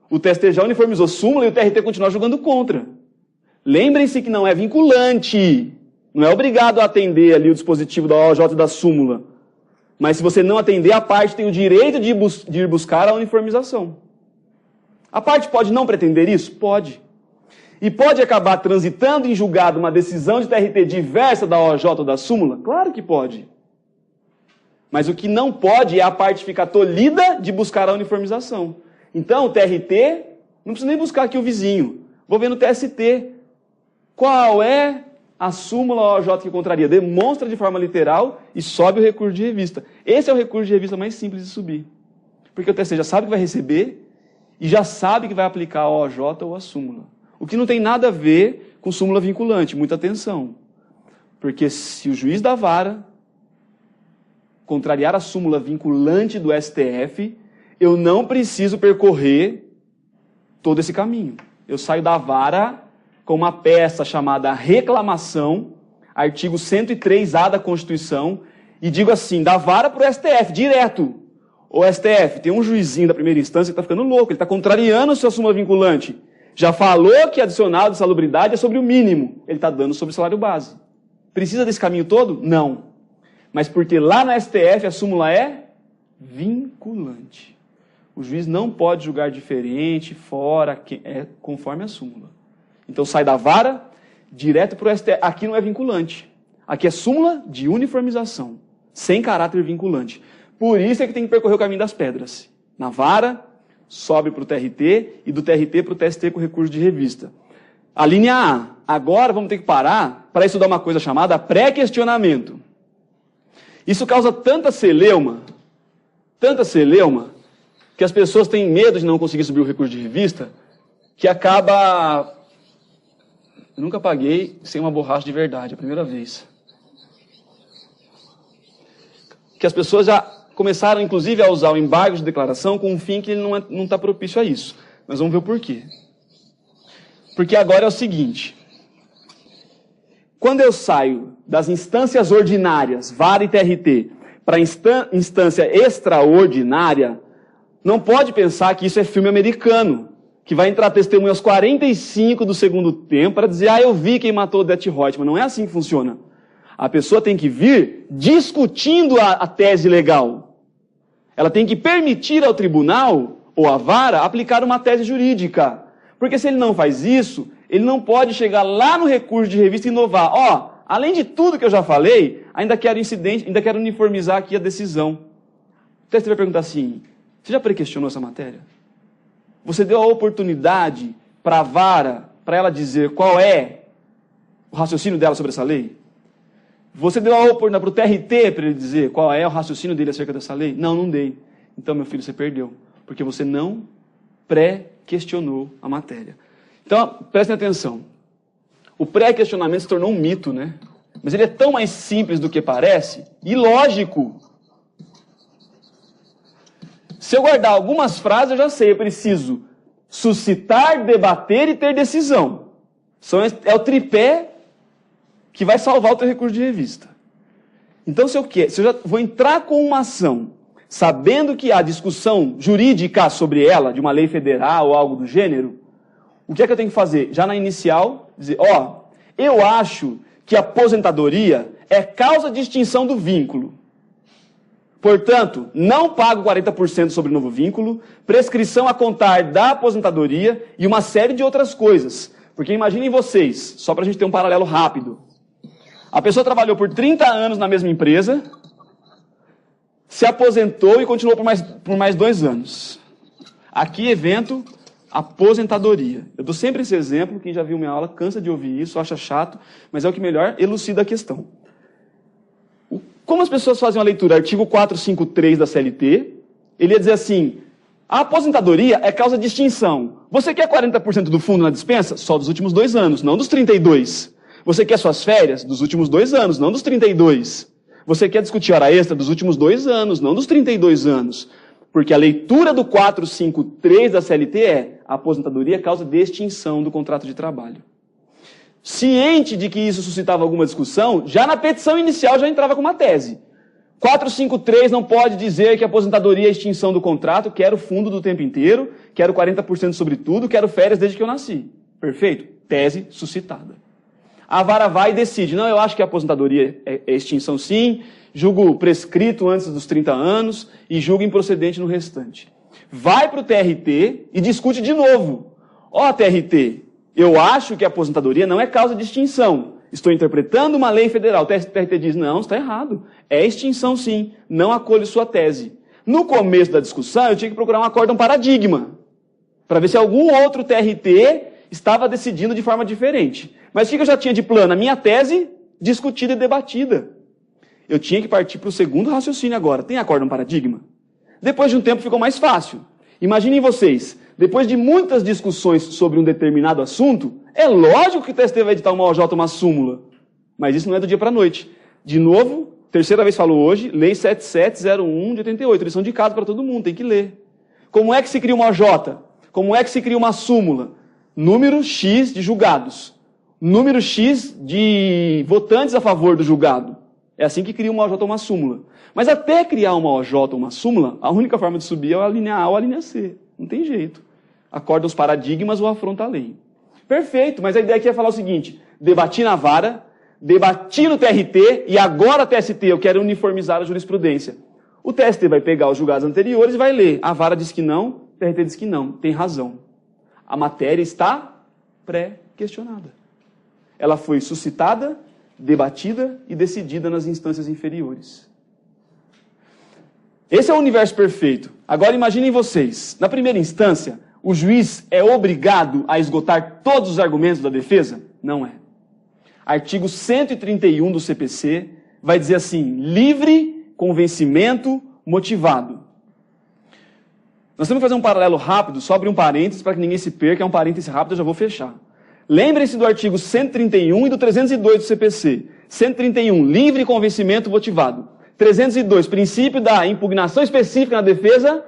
O TST já uniformizou súmula e o TRT continua jogando contra. Lembrem-se que não é vinculante. Não é obrigado a atender ali o dispositivo da OJ e da súmula. Mas se você não atender, a parte tem o direito de ir buscar a uniformização. A parte pode não pretender isso? Pode. E pode acabar transitando em julgado uma decisão de TRT diversa da OJ ou da súmula? Claro que pode. Mas o que não pode é a parte ficar tolhida de buscar a uniformização. Então, o TRT, não precisa nem buscar aqui o vizinho. Vou ver no TST. Qual é a súmula OJ que contraria? Demonstra de forma literal e sobe o recurso de revista. Esse é o recurso de revista mais simples de subir. Porque o TST já sabe que vai receber e já sabe que vai aplicar a OJ ou a súmula. O que não tem nada a ver com súmula vinculante. Muita atenção. Porque se o juiz da vara contrariar a súmula vinculante do STF, eu não preciso percorrer todo esse caminho. Eu saio da vara com uma peça chamada reclamação, artigo 103A da Constituição, e digo assim, da vara para o STF, direto. O STF, tem um juizinho da primeira instância que está ficando louco, ele está contrariando a sua súmula vinculante. Já falou que adicional de salubridade é sobre o mínimo, ele está dando sobre o salário base. Precisa desse caminho todo? Não. Mas porque lá na STF a súmula é vinculante. O juiz não pode julgar diferente, fora, conforme a súmula. Então sai da vara, direto para o STF. Aqui não é vinculante. Aqui é súmula de uniformização, sem caráter vinculante. Por isso é que tem que percorrer o caminho das pedras. Na vara, sobe para o TRT e do TRT para o TST com recurso de revista. A linha A. Agora vamos ter que parar para estudar uma coisa chamada pré-questionamento. Isso causa tanta celeuma, que as pessoas têm medo de não conseguir subir o recurso de revista, que acaba... Eu nunca paguei sem uma borracha de verdade, é a primeira vez. Que as pessoas já começaram, inclusive, a usar o embargo de declaração com um fim que ele não está propício a isso. Mas vamos ver o porquê. Porque agora é o seguinte. Quando eu saio das instâncias ordinárias, vara e TRT, para a instância extraordinária, não pode pensar que isso é filme americano, que vai entrar testemunha aos 45 do segundo tempo para dizer, eu vi quem matou o Det Reutemann. Não é assim que funciona. A pessoa tem que vir discutindo a tese legal. Ela tem que permitir ao tribunal, ou à vara, aplicar uma tese jurídica. Porque se ele não faz isso, ele não pode chegar lá no recurso de revista e inovar. Além de tudo que eu já falei, ainda quero uniformizar aqui a decisão. Então você vai perguntar assim, você já pré-questionou essa matéria? Você deu a oportunidade para a vara, para ela dizer qual é o raciocínio dela sobre essa lei? Você deu a oportunidade para o TRT para ele dizer qual é o raciocínio dele acerca dessa lei? Não, não dei. Então, meu filho, você perdeu. Porque você não pré-questionou a matéria. Então, prestem atenção. O pré-questionamento se tornou um mito, né? Mas ele é tão mais simples do que parece e lógico. Se eu guardar algumas frases, eu já sei. Eu preciso suscitar, debater e ter decisão. É o tripé que vai salvar o teu recurso de revista. Então, se eu já vou entrar com uma ação, sabendo que há discussão jurídica sobre ela, de uma lei federal ou algo do gênero, o que é que eu tenho que fazer? Já na inicial, dizer, eu acho que a aposentadoria é causa de extinção do vínculo. Portanto, não pago 40% sobre o novo vínculo, prescrição a contar da aposentadoria e uma série de outras coisas. Porque imaginem vocês, só para a gente ter um paralelo rápido. A pessoa trabalhou por 30 anos na mesma empresa, se aposentou e continuou por mais 2 anos. Aqui, evento, aposentadoria. Eu dou sempre esse exemplo, quem já viu minha aula cansa de ouvir isso, acha chato, mas é o que melhor elucida a questão. Como as pessoas fazem uma leitura, artigo 453 da CLT, ele ia dizer assim, a aposentadoria é causa de extinção. Você quer 40% do fundo na dispensa? Só dos últimos 2 anos, não dos 32. Você quer suas férias? Dos últimos 2 anos, não dos 32. Você quer discutir hora extra? Dos últimos 2 anos, não dos 32 anos. Porque a leitura do 453 da CLT é: a aposentadoria é causa de extinção do contrato de trabalho. Ciente de que isso suscitava alguma discussão, já na petição inicial já entrava com uma tese. 453 não pode dizer que a aposentadoria é extinção do contrato, quero fundo do tempo inteiro, quero 40% sobre tudo, quero férias desde que eu nasci. Perfeito? Tese suscitada. A vara vai e decide: não, eu acho que a aposentadoria é extinção sim, julgo prescrito antes dos 30 anos e julgo improcedente no restante. Vai para o TRT e discute de novo. Ó, TRT, eu acho que a aposentadoria não é causa de extinção. Estou interpretando uma lei federal. O TRT diz: não, está errado. É extinção sim, não acolho sua tese. No começo da discussão, eu tinha que procurar um acórdão paradigma, para ver se algum outro TRT estava decidindo de forma diferente. Mas o que eu já tinha de plano? A minha tese discutida e debatida. Eu tinha que partir para o segundo raciocínio agora. Tem acórdão paradigma? Depois de um tempo ficou mais fácil. Imaginem vocês, depois de muitas discussões sobre um determinado assunto, é lógico que o TST vai editar uma OJ, uma súmula. Mas isso não é do dia para a noite. De novo, terceira vez falou hoje, Lei 7701 de 88. Lição de casa para todo mundo, tem que ler. Como é que se cria uma OJ? Como é que se cria uma súmula? Número X de julgados. Número X de votantes a favor do julgado. É assim que cria uma OJ ou uma súmula. Mas até criar uma OJ ou uma súmula, a única forma de subir é a linha A ou a linha C. Não tem jeito. Acorda os paradigmas ou afronta a lei. Perfeito, mas a ideia aqui é falar o seguinte: debati na vara, debati no TRT e agora TST, eu quero uniformizar a jurisprudência. O TST vai pegar os julgados anteriores e vai ler. A vara diz que não, o TRT diz que não. Tem razão. A matéria está pré-questionada. Ela foi suscitada, debatida e decidida nas instâncias inferiores. Esse é o universo perfeito. Agora imaginem vocês, na primeira instância, o juiz é obrigado a esgotar todos os argumentos da defesa? Não é. Artigo 131 do CPC vai dizer assim: livre convencimento motivado. Nós temos que fazer um paralelo rápido, só abrir um parênteses para que ninguém se perca, é um parêntese rápido, eu já vou fechar. Lembrem-se do artigo 131 e do 302 do CPC. 131, livre convencimento motivado. 302, princípio da impugnação específica na defesa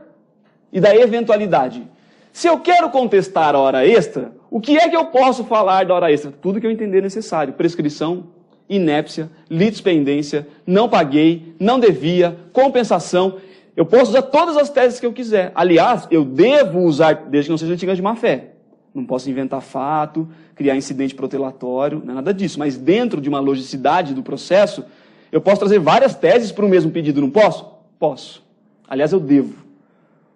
e da eventualidade. Se eu quero contestar a hora extra, o que é que eu posso falar da hora extra? Tudo que eu entender necessário. Prescrição, inépcia, litispendência, não paguei, não devia, compensação. Eu posso usar todas as teses que eu quiser. Aliás, eu devo usar, desde que não seja litigante de má-fé. Não posso inventar fato, criar incidente protelatório, não é nada disso. Mas dentro de uma logicidade do processo, eu posso trazer várias teses para o mesmo pedido, não posso? Posso. Aliás, eu devo.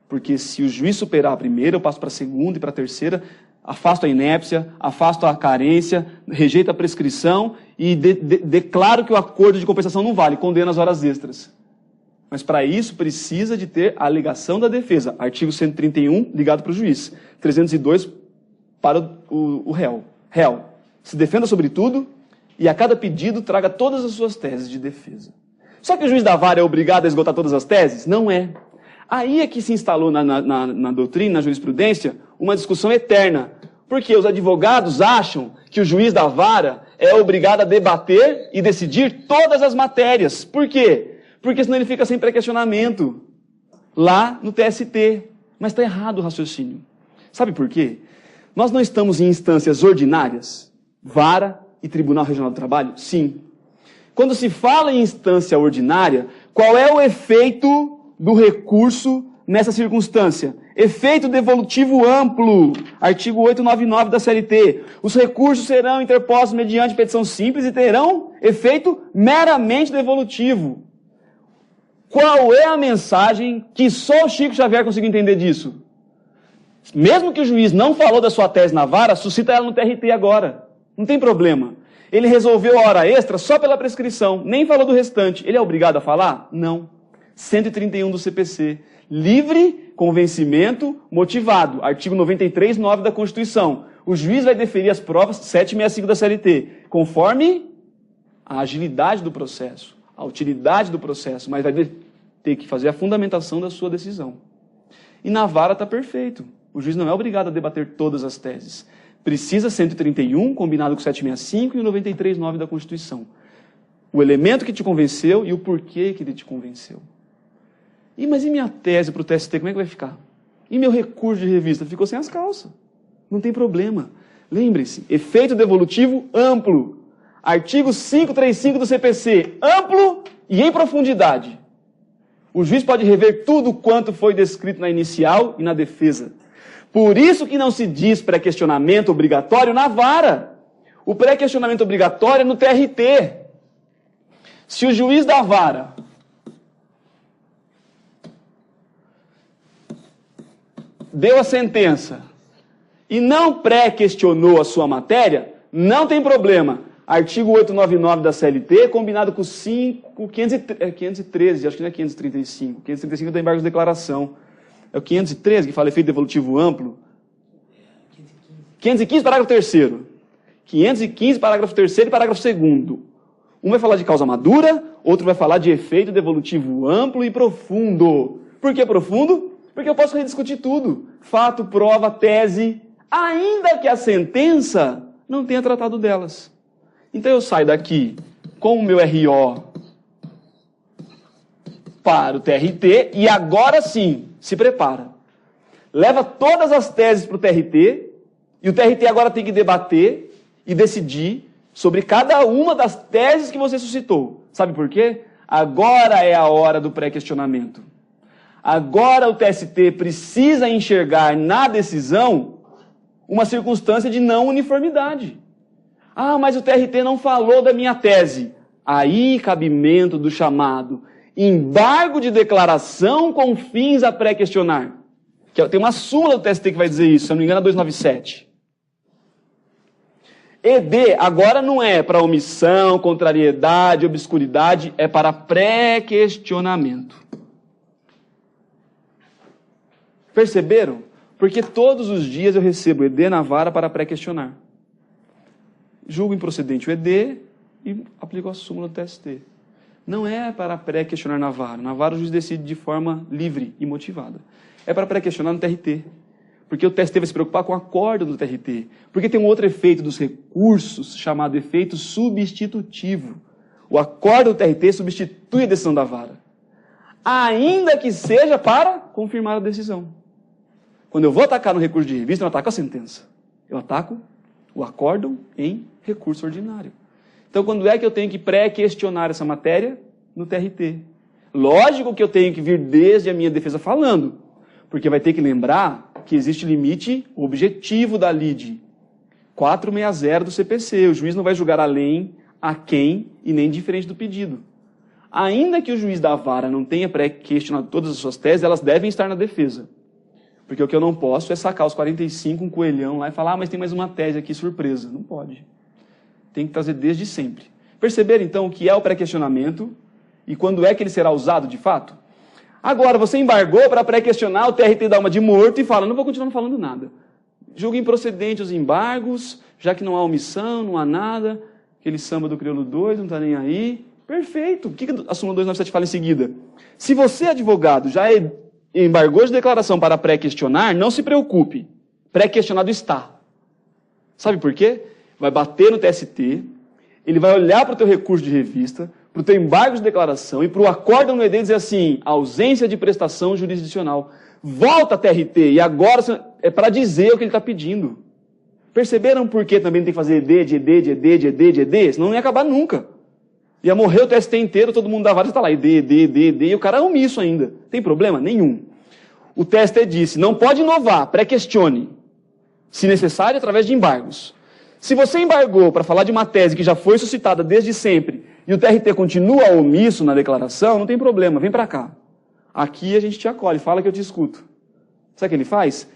Porque se o juiz superar a primeira, eu passo para a segunda e para a terceira, afasto a inépcia, afasto a carência, rejeito a prescrição e declaro que o acordo de compensação não vale, condeno as horas extras. Mas para isso precisa de ter a alegação da defesa. Artigo 131, ligado para o juiz. 302 para o réu. Réu, se defenda sobre tudo e a cada pedido traga todas as suas teses de defesa. Só que o juiz da vara é obrigado a esgotar todas as teses? Não é. Aí é que se instalou na doutrina, na jurisprudência, uma discussão eterna. Porque os advogados acham que o juiz da vara é obrigado a debater e decidir todas as matérias. Por quê? Porque senão ele fica sem pré-questionamento lá no TST. Mas está errado o raciocínio. Sabe por quê? Nós não estamos em instâncias ordinárias, vara e Tribunal Regional do Trabalho? Sim. Quando se fala em instância ordinária, qual é o efeito do recurso nessa circunstância? Efeito devolutivo amplo, artigo 899 da CLT. Os recursos serão interpostos mediante petição simples e terão efeito meramente devolutivo. Qual é a mensagem que só o Chico Xavier conseguiu entender disso? Mesmo que o juiz não falou da sua tese na vara, suscita ela no TRT agora. Não tem problema. Ele resolveu a hora extra só pela prescrição, nem falou do restante. Ele é obrigado a falar? Não. 131 do CPC. Livre convencimento motivado. Artigo 93, 9 da Constituição. O juiz vai deferir as provas 765 da CLT, conforme a agilidade do processo, a utilidade do processo, mas vai ter que fazer a fundamentação da sua decisão. E na vara está perfeito. O juiz não é obrigado a debater todas as teses. Precisa 131, combinado com 765 e o 93, 9 da Constituição. O elemento que te convenceu e o porquê que ele te convenceu. Mas e minha tese para o TST, como é que vai ficar? E meu recurso de revista? Ficou sem as calças. Não tem problema. Lembre-se, efeito devolutivo amplo. Artigo 535 do CPC, amplo e em profundidade. O juiz pode rever tudo quanto foi descrito na inicial e na defesa. Por isso que não se diz pré-questionamento obrigatório na vara. O pré-questionamento obrigatório é no TRT. Se o juiz da vara deu a sentença e não pré-questionou a sua matéria, não tem problema. Artigo 899 da CLT, combinado com 513, acho que não é 535. 535 é do embargo de declaração. É o 513 que fala efeito devolutivo amplo. 515, parágrafo 3º. 515, parágrafo 3º e parágrafo 2º. Um vai falar de causa madura, outro vai falar de efeito devolutivo amplo e profundo. Por que profundo? Porque eu posso rediscutir tudo. Fato, prova, tese, ainda que a sentença não tenha tratado delas. Então eu saio daqui com o meu RO para o TRT e agora sim, se prepara. Leva todas as teses para o TRT e o TRT agora tem que debater e decidir sobre cada uma das teses que você suscitou. Sabe por quê? Agora é a hora do pré-questionamento. Agora o TST precisa enxergar na decisão uma circunstância de não uniformidade. Mas o TRT não falou da minha tese. Aí, cabimento do chamado embargo de declaração com fins a pré-questionar. Tem uma súmula do TST que vai dizer isso, se eu não me engano, é 297. ED agora não é para omissão, contrariedade, obscuridade, é para pré-questionamento. Perceberam? Porque todos os dias eu recebo ED na vara para pré-questionar. Julgo improcedente o ED e aplico a súmula do TST. Não é para pré-questionar na vara. Na vara o juiz decide de forma livre e motivada. É para pré-questionar no TRT. Porque o TST vai se preocupar com o acórdão do TRT. Porque tem um outro efeito dos recursos, chamado efeito substitutivo. O acórdão do TRT substitui a decisão da vara. Ainda que seja para confirmar a decisão. Quando eu vou atacar no recurso de revista, eu não ataco a sentença. Eu ataco o acórdão em recurso ordinário. Então, quando é que eu tenho que pré-questionar essa matéria? No TRT. Lógico que eu tenho que vir desde a minha defesa falando, porque vai ter que lembrar que existe limite objetivo da lide. 460 do CPC. O juiz não vai julgar além, aquém e nem diferente do pedido. Ainda que o juiz da vara não tenha pré-questionado todas as suas teses, elas devem estar na defesa. Porque o que eu não posso é sacar os 45, um coelhão lá e falar, mas tem mais uma tese aqui, surpresa. Não pode. Tem que trazer desde sempre. Perceberam, então, o que é o pré-questionamento e quando é que ele será usado, de fato? Agora, você embargou para pré-questionar, o TRT dá uma de morto e fala, não vou continuar falando nada. Julga improcedente os embargos, já que não há omissão, não há nada, aquele samba do crioulo 2, não está nem aí. Perfeito. O que a súmula 297 fala em seguida? Se você, advogado, já embargou de declaração para pré-questionar, não se preocupe. Pré-questionado está. Sabe por quê? Vai bater no TST, ele vai olhar para o teu recurso de revista, para o teu embargo de declaração e para o acórdão no ED dizer assim, ausência de prestação jurisdicional. Volta a TRT e agora é para dizer o que ele está pedindo. Perceberam por que também tem que fazer ED, de ED, de ED, de ED, de ED? Senão não ia acabar nunca. Ia morrer o TST inteiro, todo mundo da vara está lá, ED, e o cara é omisso ainda. Tem problema? Nenhum. O TST disse, não pode inovar, pré-questione, se necessário, através de embargos. Se você embargou para falar de uma tese que já foi suscitada desde sempre e o TRT continua omisso na declaração, não tem problema, vem para cá. Aqui a gente te acolhe, fala que eu te escuto. Sabe o que ele faz?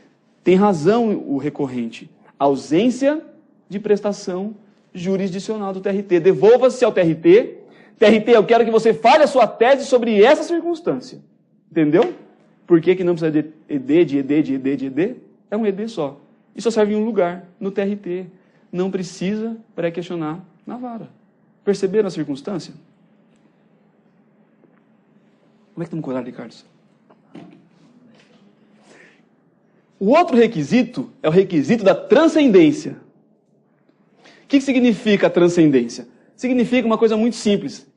Tem razão o recorrente. Ausência de prestação jurisdicional do TRT. Devolva-se ao TRT. TRT, eu quero que você fale a sua tese sobre essa circunstância. Entendeu? Por que não precisa de ED, de ED, de ED, de ED? É um ED só. E só serve em um lugar, no TRT. Não precisa pré-questionar na vara. Perceberam a circunstância? Como é que estamos com o horário, Ricardo? O outro requisito é o requisito da transcendência. O que significa a transcendência? Significa uma coisa muito simples.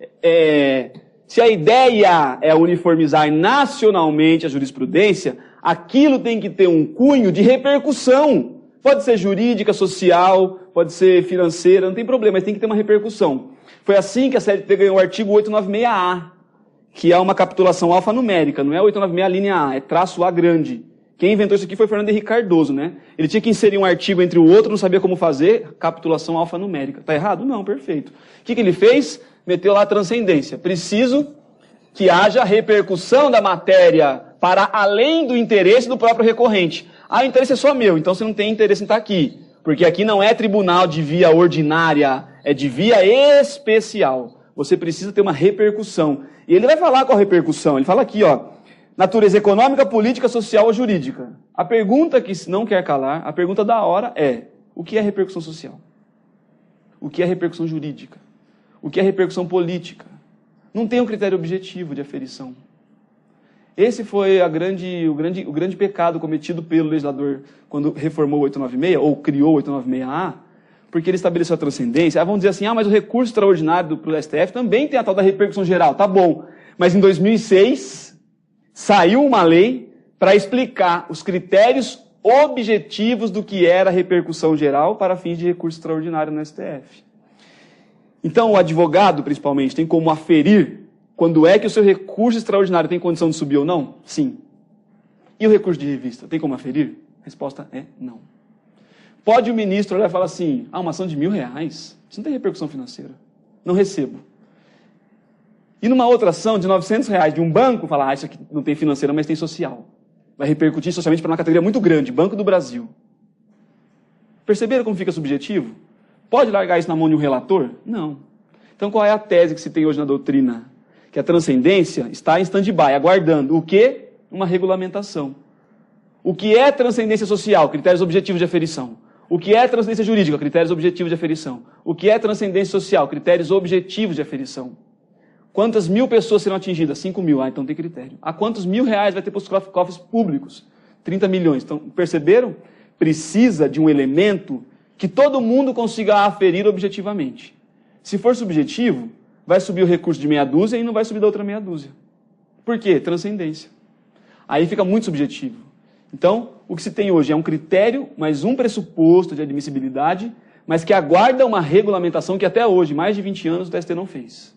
Se a ideia é uniformizar nacionalmente a jurisprudência, aquilo tem que ter um cunho de repercussão. Pode ser jurídica, social, pode ser financeira, não tem problema, mas tem que ter uma repercussão. Foi assim que a CLT ganhou o artigo 896A, que é uma capitulação alfanumérica, não é 896 linha A, é traço A grande. Quem inventou isso aqui foi Fernando Henrique Cardoso, né? Ele tinha que inserir um artigo entre o outro, não sabia como fazer, capitulação alfanumérica. Tá errado? Não, perfeito. O que ele fez? Meteu lá a transcendência. Preciso que haja repercussão da matéria para além do interesse do próprio recorrente. Ah, o interesse é só meu, então você não tem interesse em estar aqui. Porque aqui não é tribunal de via ordinária, é de via especial. Você precisa ter uma repercussão. E ele vai falar qual a repercussão. Ele fala aqui, ó, natureza econômica, política, social ou jurídica. A pergunta que não quer calar, a pergunta da hora é, o que é repercussão social? O que é repercussão jurídica? O que é repercussão política? Não tem um critério objetivo de aferição. Esse foi o grande pecado cometido pelo legislador quando reformou o 896, ou criou o 896A, porque ele estabeleceu a transcendência. Vamos dizer assim, mas o recurso extraordinário para o STF também tem a tal da repercussão geral. Tá bom, mas em 2006 saiu uma lei para explicar os critérios objetivos do que era a repercussão geral para fins de recurso extraordinário no STF. Então, o advogado, principalmente, tem como aferir quando é que o seu recurso extraordinário tem condição de subir ou não? Sim. E o recurso de revista, tem como aferir? A resposta é não. Pode o ministro olhar e falar assim, uma ação de R$1.000, isso não tem repercussão financeira. Não recebo. E numa outra ação de R$900 de um banco, falar, isso aqui não tem financeira, mas tem social. Vai repercutir socialmente para uma categoria muito grande, Banco do Brasil. Perceberam como fica subjetivo? Pode largar isso na mão de um relator? Não. Então qual é a tese que se tem hoje na doutrina? Que a transcendência está em stand-by, aguardando o quê? Uma regulamentação. O que é transcendência social? Critérios objetivos de aferição. O que é transcendência jurídica? Critérios objetivos de aferição. O que é transcendência social? Critérios objetivos de aferição. Quantas mil pessoas serão atingidas? 5.000. Então tem critério. A quantos R$1.000 vai ter para os cofres públicos? 30 milhões. Então, perceberam? Precisa de um elemento que todo mundo consiga aferir objetivamente. Se for subjetivo, vai subir o recurso de meia dúzia e não vai subir da outra meia dúzia. Por quê? Transcendência. Aí fica muito subjetivo. Então, o que se tem hoje é um critério, mais um pressuposto de admissibilidade, mas que aguarda uma regulamentação que até hoje, mais de 20 anos, o TST não fez.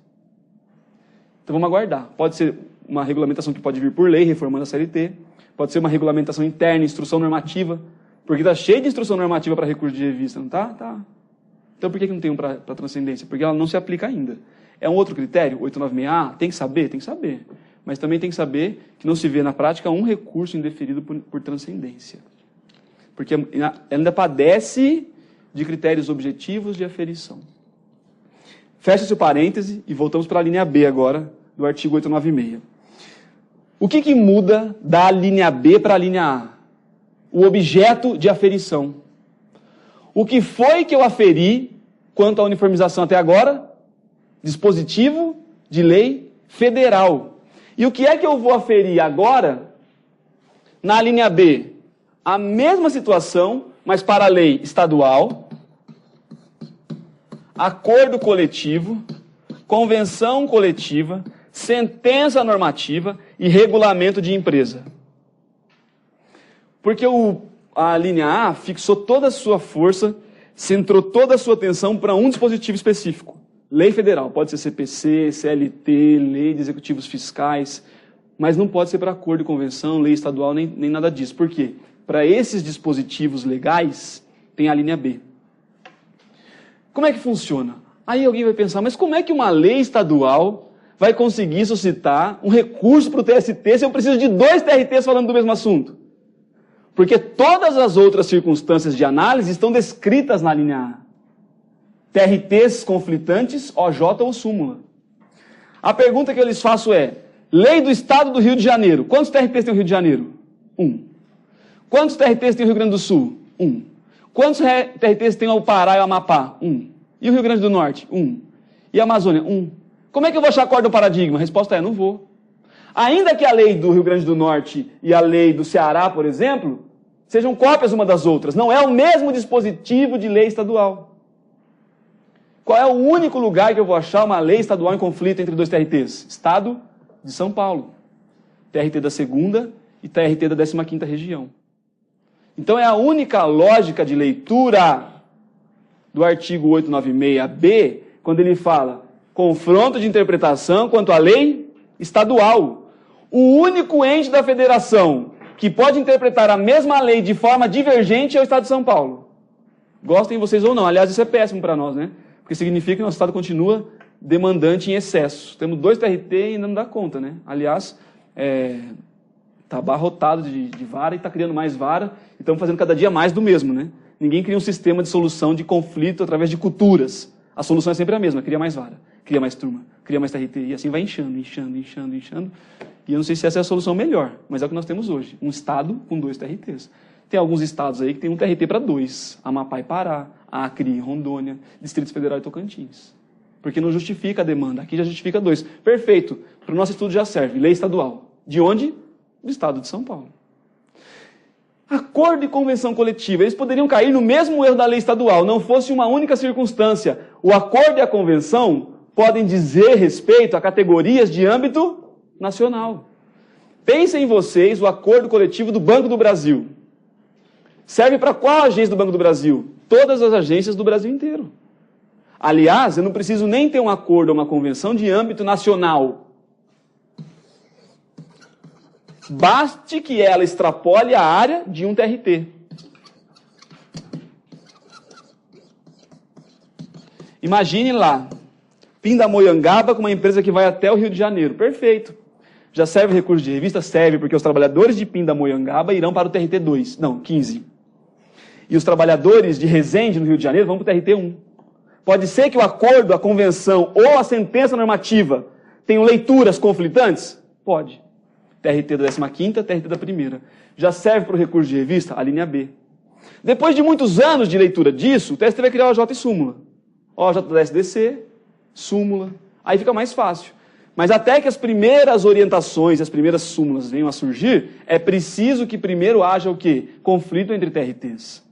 Então vamos aguardar. Pode ser uma regulamentação que pode vir por lei, reformando a CLT, pode ser uma regulamentação interna, instrução normativa, porque está cheio de instrução normativa para recurso de revista, não está? Tá. Então por que não tem um para transcendência? Porque ela não se aplica ainda. É um outro critério, 896A? Tem que saber? Tem que saber. Mas também tem que saber que não se vê na prática um recurso indeferido por transcendência. Porque ela ainda padece de critérios objetivos de aferição. Fecha-se o parêntese e voltamos para a linha B agora, do artigo 896. O que muda da linha B para a linha A? O objeto de aferição. O que foi que eu aferi quanto à uniformização até agora? Dispositivo de lei federal. E o que é que eu vou aferir agora na linha B? A mesma situação, mas para a lei estadual, acordo coletivo, convenção coletiva, sentença normativa e regulamento de empresa. Porque a linha A fixou toda a sua força, centrou toda a sua atenção para um dispositivo específico. Lei federal, pode ser CPC, CLT, lei de executivos fiscais, mas não pode ser para acordo e convenção, lei estadual, nem nada disso. Por quê? Para esses dispositivos legais, tem a linha B. Como é que funciona? Aí alguém vai pensar, mas como é que uma lei estadual vai conseguir suscitar um recurso para o TST se eu preciso de 2 TRTs falando do mesmo assunto? Porque todas as outras circunstâncias de análise estão descritas na linha A. TRTs conflitantes, OJ ou súmula. A pergunta que eu lhes faço é, lei do Estado do Rio de Janeiro. Quantos TRTs tem o Rio de Janeiro? 1. Quantos TRTs tem o Rio Grande do Sul? 1. Quantos TRTs tem o Pará e o Amapá? 1. E o Rio Grande do Norte? 1. E a Amazônia? 1. Como é que eu vou achar qual é o paradigma? A resposta é, não vou. Ainda que a lei do Rio Grande do Norte e a lei do Ceará, por exemplo, sejam cópias uma das outras, não é o mesmo dispositivo de lei estadual. Qual é o único lugar que eu vou achar uma lei estadual em conflito entre dois TRTs? Estado de São Paulo. TRT da 2ª e TRT da 15ª região. Então é a única lógica de leitura do artigo 896B, quando ele fala confronto de interpretação quanto à lei estadual. O único ente da federação que pode interpretar a mesma lei de forma divergente é o Estado de São Paulo. Gostem vocês ou não. Aliás, isso é péssimo para nós, né? Porque significa que o nosso Estado continua demandante em excesso. Temos 2 TRT e ainda não dá conta, né? Aliás, está abarrotado de vara e está criando mais vara e estamos fazendo cada dia mais do mesmo, né? Ninguém cria um sistema de solução de conflito através de culturas. A solução é sempre a mesma, cria mais vara, cria mais turma, cria mais TRT e assim vai inchando. E eu não sei se essa é a solução melhor, mas é o que nós temos hoje. Um Estado com 2 TRTs. Tem alguns estados aí que tem um TRT para 2. Amapá e Pará, Acre e Rondônia, Distrito Federal e Tocantins. Porque não justifica a demanda. Aqui já justifica 2. Perfeito. Para o nosso estudo já serve. Lei estadual. De onde? Do Estado de São Paulo. Acordo e convenção coletiva. Eles poderiam cair no mesmo erro da lei estadual, não fosse uma única circunstância. O acordo e a convenção podem dizer respeito a categorias de âmbito nacional. Pensem em vocês o acordo coletivo do Banco do Brasil. Serve para qual agência do Banco do Brasil? Todas as agências do Brasil inteiro. Aliás, eu não preciso nem ter um acordo ou uma convenção de âmbito nacional. Baste que ela extrapole a área de um TRT. Imagine lá, Pindamonhangaba com uma empresa que vai até o Rio de Janeiro. Perfeito. Já serve recurso de revista? Serve, porque os trabalhadores de Pindamonhangaba irão para o TRT 2. Não, 15. E os trabalhadores de Resende, no Rio de Janeiro, vão para o TRT 1. Pode ser que o acordo, a convenção ou a sentença normativa tenham leituras conflitantes? Pode. TRT da 15ª, TRT da 1ª. Já serve para o recurso de revista? A linha B. Depois de muitos anos de leitura disso, o TST vai criar o OJ e súmula. OJ da SDC, súmula. Aí fica mais fácil. Mas até que as primeiras orientações, as primeiras súmulas venham a surgir, é preciso que primeiro haja o quê? Conflito entre TRTs.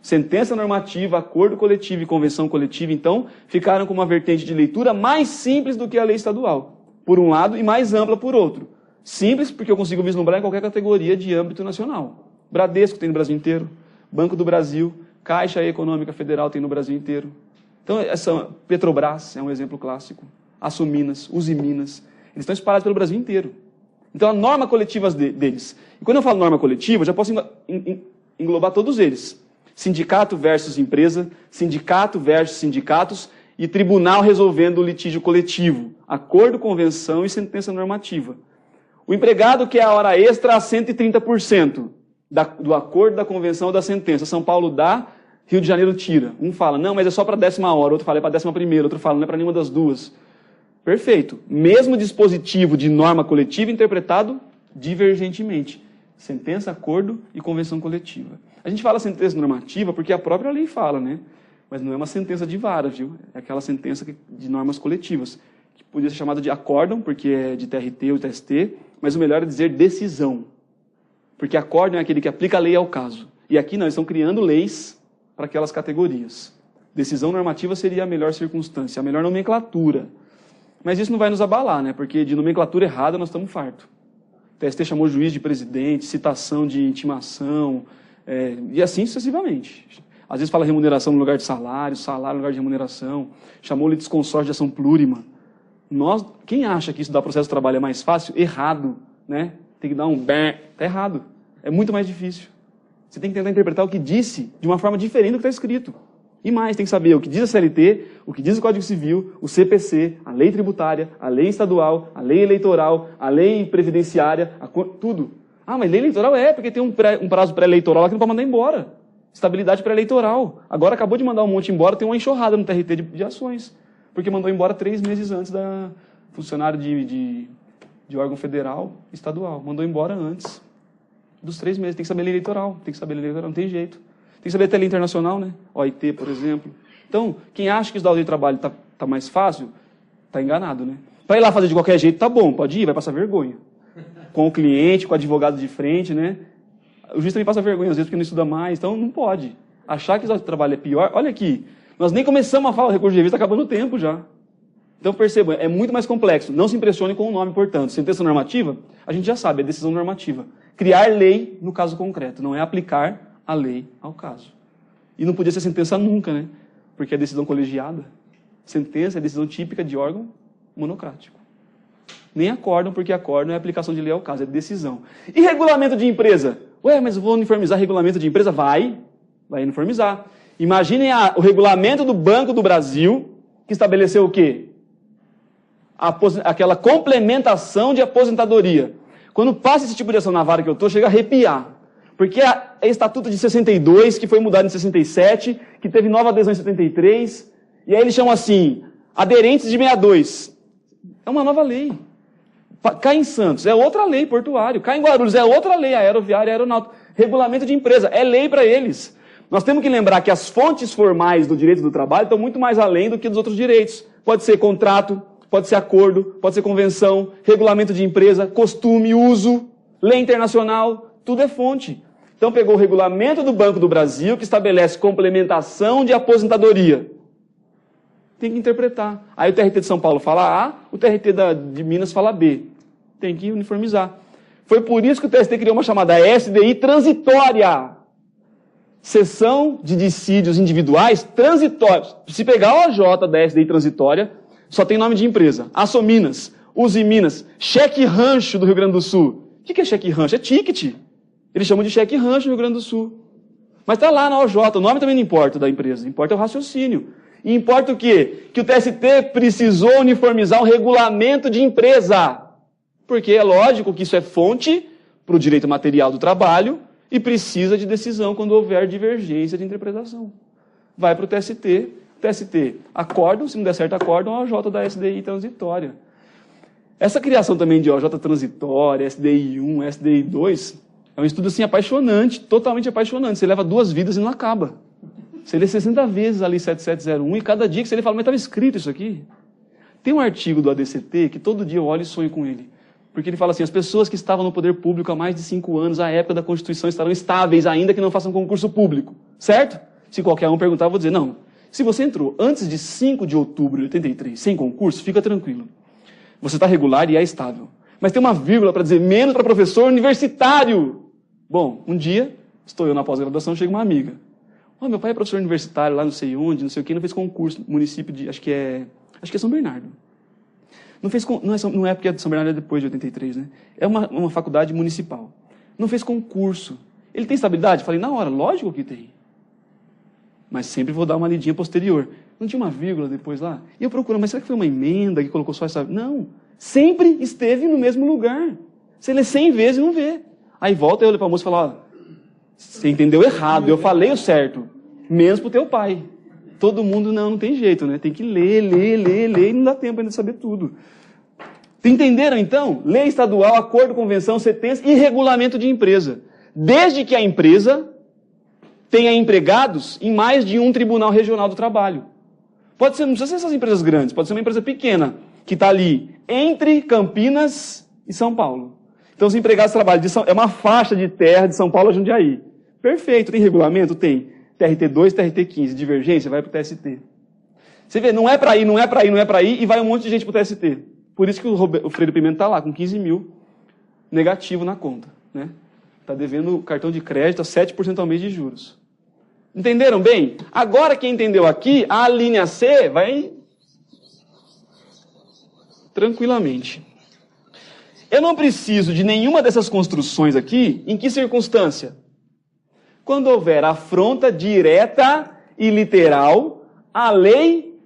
Sentença normativa, acordo coletivo e convenção coletiva, então, ficaram com uma vertente de leitura mais simples do que a lei estadual, por um lado, e mais ampla por outro. Simples porque eu consigo vislumbrar em qualquer categoria de âmbito nacional. Bradesco tem no Brasil inteiro, Banco do Brasil, Caixa Econômica Federal tem no Brasil inteiro. Então, essa Petrobras é um exemplo clássico. Açominas, Usiminas, eles estão espalhados pelo Brasil inteiro. Então, a norma coletiva deles. E quando eu falo norma coletiva, eu já posso englobar todos eles. Sindicato versus empresa, sindicato versus sindicatos e tribunal resolvendo o litígio coletivo. Acordo, convenção e sentença normativa. O empregado quer a hora extra a 130% do acordo, da convenção ou da sentença. São Paulo dá, Rio de Janeiro tira. Um fala, não, mas é só para a 10ª hora. Outro fala, é para a 11ª. Outro fala, não é para nenhuma das duas. Perfeito. Mesmo dispositivo de norma coletiva interpretado divergentemente. Sentença, acordo e convenção coletiva. A gente fala sentença normativa porque a própria lei fala, né? Mas não é uma sentença de vara, viu? É aquela sentença de normas coletivas, que podia ser chamada de acórdão, porque é de TRT ou TST, mas o melhor é dizer decisão. Porque acórdão é aquele que aplica a lei ao caso. E aqui não, eles estão criando leis para aquelas categorias. Decisão normativa seria a melhor circunstância, a melhor nomenclatura. Mas isso não vai nos abalar, né? Porque de nomenclatura errada nós estamos fartos. O TST chamou juiz de presidente, citação de intimação, e assim sucessivamente. Às vezes fala remuneração no lugar de salário, salário no lugar de remuneração, chamou litisconsórcio de ação plurima. Quem acha que isso dá processo de trabalho é mais fácil? Errado, né? Tem que dar um bem, tá errado. É muito mais difícil. Você tem que tentar interpretar o que disse de uma forma diferente do que está escrito. E mais, tem que saber o que diz a CLT, o que diz o Código Civil, o CPC, a lei tributária, a lei estadual, a lei eleitoral, a lei previdenciária, tudo. Ah, mas lei eleitoral porque tem um prazo pré-eleitoral lá que não pode mandar embora. Estabilidade pré-eleitoral. Agora acabou de mandar um monte embora, tem uma enxurrada no TRT de ações. Porque mandou embora 3 meses antes da funcionário de órgão federal, estadual. Mandou embora antes dos 3 meses. Tem que saber lei eleitoral. Tem que saber lei eleitoral, não tem jeito. Tem que saber até lei internacional, né? OIT, por exemplo. Então, quem acha que estudar o direito do trabalho tá mais fácil, tá enganado, né? Para ir lá fazer de qualquer jeito, tá bom, pode ir, vai passar vergonha. Com o cliente, com o advogado de frente, né? O juiz também passa vergonha, às vezes, porque não estuda mais, então não pode. Achar que o trabalho é pior... Olha aqui, Nós nem começamos a falar do recurso de revista, está acabando o tempo já. Então percebam, é muito mais complexo. Não se impressione com o nome, portanto. Sentença normativa, a gente já sabe, é decisão normativa. Criar lei no caso concreto, não é aplicar a lei ao caso. E não podia ser sentença nunca, né? Porque é decisão colegiada. Sentença é decisão típica de órgão monocrático. Nem acórdão, porque acórdão é aplicação de lei ao caso, é decisão. E regulamento de empresa? Ué, mas eu vou uniformizar regulamento de empresa? Vai uniformizar. Imaginem o regulamento do Banco do Brasil, que estabeleceu o quê? Aquela complementação de aposentadoria. Quando passa esse tipo de ação na vara que eu estou, chega a arrepiar. Porque é Estatuto de 62, que foi mudado em 67, que teve nova adesão em 73, e aí eles chamam assim, aderentes de 62. É uma nova lei. Cá em Santos, é outra lei, portuário. Cá em Guarulhos, é outra lei, aeroviária, aeronáutica. Regulamento de empresa, é lei para eles. Nós temos que lembrar que as fontes formais do direito do trabalho estão muito mais além do que dos outros direitos. Pode ser contrato, pode ser acordo, pode ser convenção, regulamento de empresa, costume, uso, lei internacional, tudo é fonte. Então pegou o regulamento do Banco do Brasil, que estabelece complementação de aposentadoria. Tem que interpretar. Aí o TRT de São Paulo fala A, o TRT de Minas fala B. Tem que uniformizar. Foi por isso que o TST criou uma chamada SDI transitória. Seção de dissídios individuais transitórios. Se pegar a OJ da SDI transitória, só tem nome de empresa. Açominas, Usiminas, Cheque Rancho do Rio Grande do Sul. O que é cheque rancho? É ticket. Eles chamam de cheque rancho no Rio Grande do Sul. Mas está lá na OJ, o nome também não importa da empresa, importa o raciocínio. E importa o quê? Que o TST precisou uniformizar o regulamento de empresa. Porque é lógico que isso é fonte para o direito material do trabalho e precisa de decisão quando houver divergência de interpretação. Vai para o TST acordam, se não der certo acordam, a OJ da SDI transitória. Essa criação também de OJ transitória, SDI 1, SDI 2, é um estudo assim apaixonante, totalmente apaixonante. Você leva 2 vidas e não acaba. Você lê 60 vezes ali 7701 e cada dia que você lê fala, mas estava escrito isso aqui. Tem um artigo do ADCT que todo dia eu olho e sonho com ele. Porque ele fala assim, as pessoas que estavam no poder público há mais de 5 anos, à época da Constituição, estarão estáveis ainda que não façam concurso público. Certo? Se qualquer um perguntar, eu vou dizer, não. Se você entrou antes de 5 de outubro de 83 sem concurso, fica tranquilo. Você está regular e é estável. Mas tem uma vírgula para dizer menos para professor universitário. Bom, um dia, estou eu na pós-graduação, chega uma amiga. Oh, meu pai é professor universitário lá não sei onde, não sei o que, não fez concurso no município de, acho que é São Bernardo. Não é porque é de São Bernardo, é depois de 83, né? É uma faculdade municipal. Não fez concurso. Ele tem estabilidade? Falei, na hora, lógico que tem. Mas sempre vou dar uma lidinha posterior. Não tinha uma vírgula depois lá? E eu procuro, mas será que foi uma emenda que colocou só essa... Não, sempre esteve no mesmo lugar. Você lê 100 vezes e não vê. Aí volta e eu olho para a moça e falo, ó, você entendeu errado, eu falei o certo. Menos pro teu pai. Todo mundo não tem jeito, né? Tem que ler, e não dá tempo ainda de saber tudo. Entenderam, então? Lei estadual, acordo, convenção, sentença e regulamento de empresa. Desde que a empresa tenha empregados em mais de um tribunal regional do trabalho. Pode ser, não precisa ser essas empresas grandes, pode ser uma empresa pequena, que está ali entre Campinas e São Paulo. Então, os empregados trabalham é uma faixa de terra de São Paulo a Jundiaí. Perfeito, tem regulamento? Tem. TRT2, TRT15, divergência, vai para o TST. Você vê, não é para ir, e vai um monte de gente para o TST. Por isso que o Freire Pimenta está lá, com 15 mil negativo na conta. Né? Está devendo cartão de crédito a 7% ao mês de juros. Entenderam bem? Agora, quem entendeu aqui, a linha C vai tranquilamente. Eu não preciso de nenhuma dessas construções aqui, em que circunstância? Quando houver afronta direta e literal à lei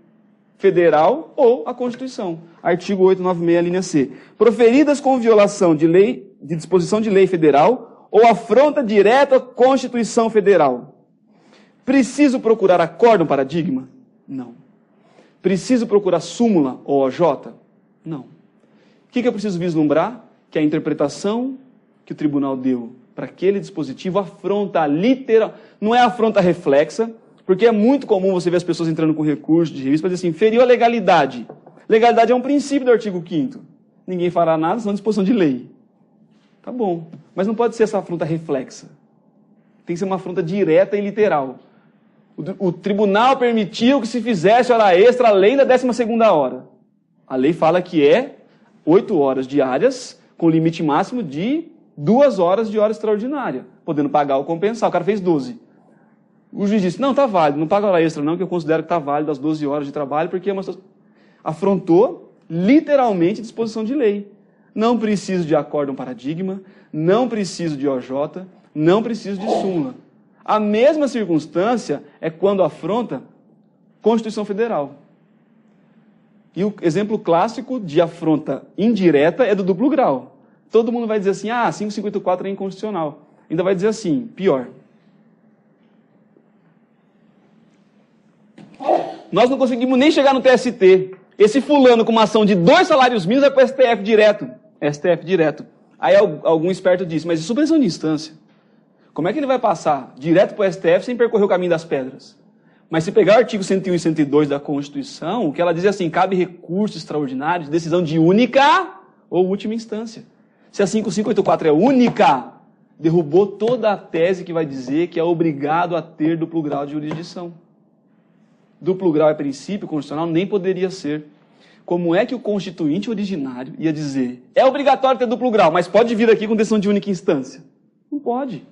federal ou à Constituição. Artigo 896, linha C. Proferidas com violação de disposição de lei federal ou afronta direta à Constituição Federal. Preciso procurar acórdão paradigma? Não. Preciso procurar súmula ou OJ? Não. O que eu preciso vislumbrar? Que a interpretação que o tribunal deu para aquele dispositivo afronta literal, não é afronta reflexa, porque é muito comum você ver as pessoas entrando com recurso de revista para dizer assim, feriu a legalidade. Legalidade é um princípio do artigo 5º. Ninguém fará nada senão disposição de lei. Tá bom, mas não pode ser essa afronta reflexa. Tem que ser uma afronta direta e literal. O tribunal permitiu que se fizesse hora extra além da 12ª hora. A lei fala que é 8 horas diárias, com limite máximo de 2 horas de hora extraordinária, podendo pagar ou compensar. O cara fez 12. O juiz disse, não, está válido, não paga hora extra não, que eu considero que está válido as 12 horas de trabalho, porque afrontou literalmente disposição de lei. Não preciso de acórdão paradigma, não preciso de OJ, não preciso de súmula. A mesma circunstância é quando afronta Constituição Federal. E o exemplo clássico de afronta indireta é do duplo grau. Todo mundo vai dizer assim, 554 é inconstitucional. Ainda vai dizer assim, pior. Nós não conseguimos nem chegar no TST. Esse fulano com uma ação de 2 salários mínimos vai para o STF direto. STF direto. Aí algum esperto disse, mas isso é suspensão de instância. Como é que ele vai passar direto para o STF sem percorrer o caminho das pedras? Mas se pegar o artigo 101 e 102 da Constituição, o que ela diz é assim, cabe recurso extraordinário de decisão de única ou última instância. Se a 5584 é única, derrubou toda a tese que vai dizer que é obrigado a ter duplo grau de jurisdição. Duplo grau é princípio constitucional, nem poderia ser. Como é que o constituinte originário ia dizer, é obrigatório ter duplo grau, mas pode vir aqui com decisão de única instância? Não pode.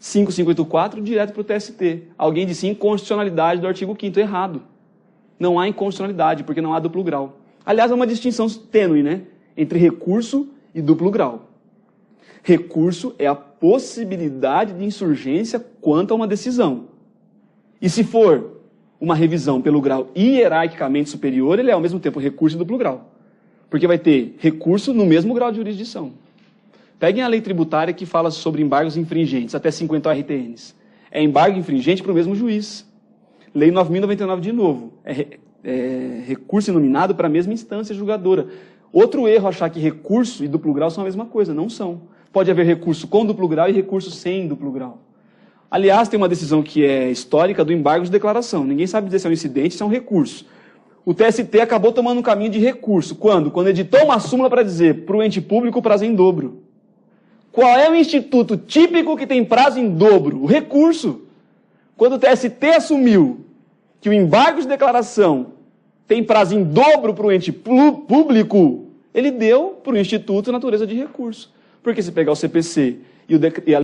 5584, direto para o TST. Alguém disse inconstitucionalidade do artigo 5º, errado. Não há inconstitucionalidade, porque não há duplo grau. Aliás, é uma distinção tênue, né? Entre recurso e duplo grau. Recurso é a possibilidade de insurgência quanto a uma decisão. E se for uma revisão pelo grau hierarquicamente superior, ele é ao mesmo tempo recurso e duplo grau. Porque vai ter recurso no mesmo grau de jurisdição. Peguem a lei tributária que fala sobre embargos infringentes, até 50 RTNs. É embargo infringente para o mesmo juiz. Lei 9.099 de novo. É recurso inominado para a mesma instância julgadora. Outro erro achar que recurso e duplo grau são a mesma coisa. Não são. Pode haver recurso com duplo grau e recurso sem duplo grau. Aliás, tem uma decisão que é histórica do embargo de declaração. Ninguém sabe dizer se é um incidente, se é um recurso. O TST acabou tomando um caminho de recurso. Quando? Quando editou uma súmula para dizer para o ente público prazo em dobro. Qual é o instituto típico que tem prazo em dobro? O recurso. Quando o TST assumiu que o embargo de declaração tem prazo em dobro para o ente público, ele deu para o instituto natureza de recurso. Porque se pegar o CPC e a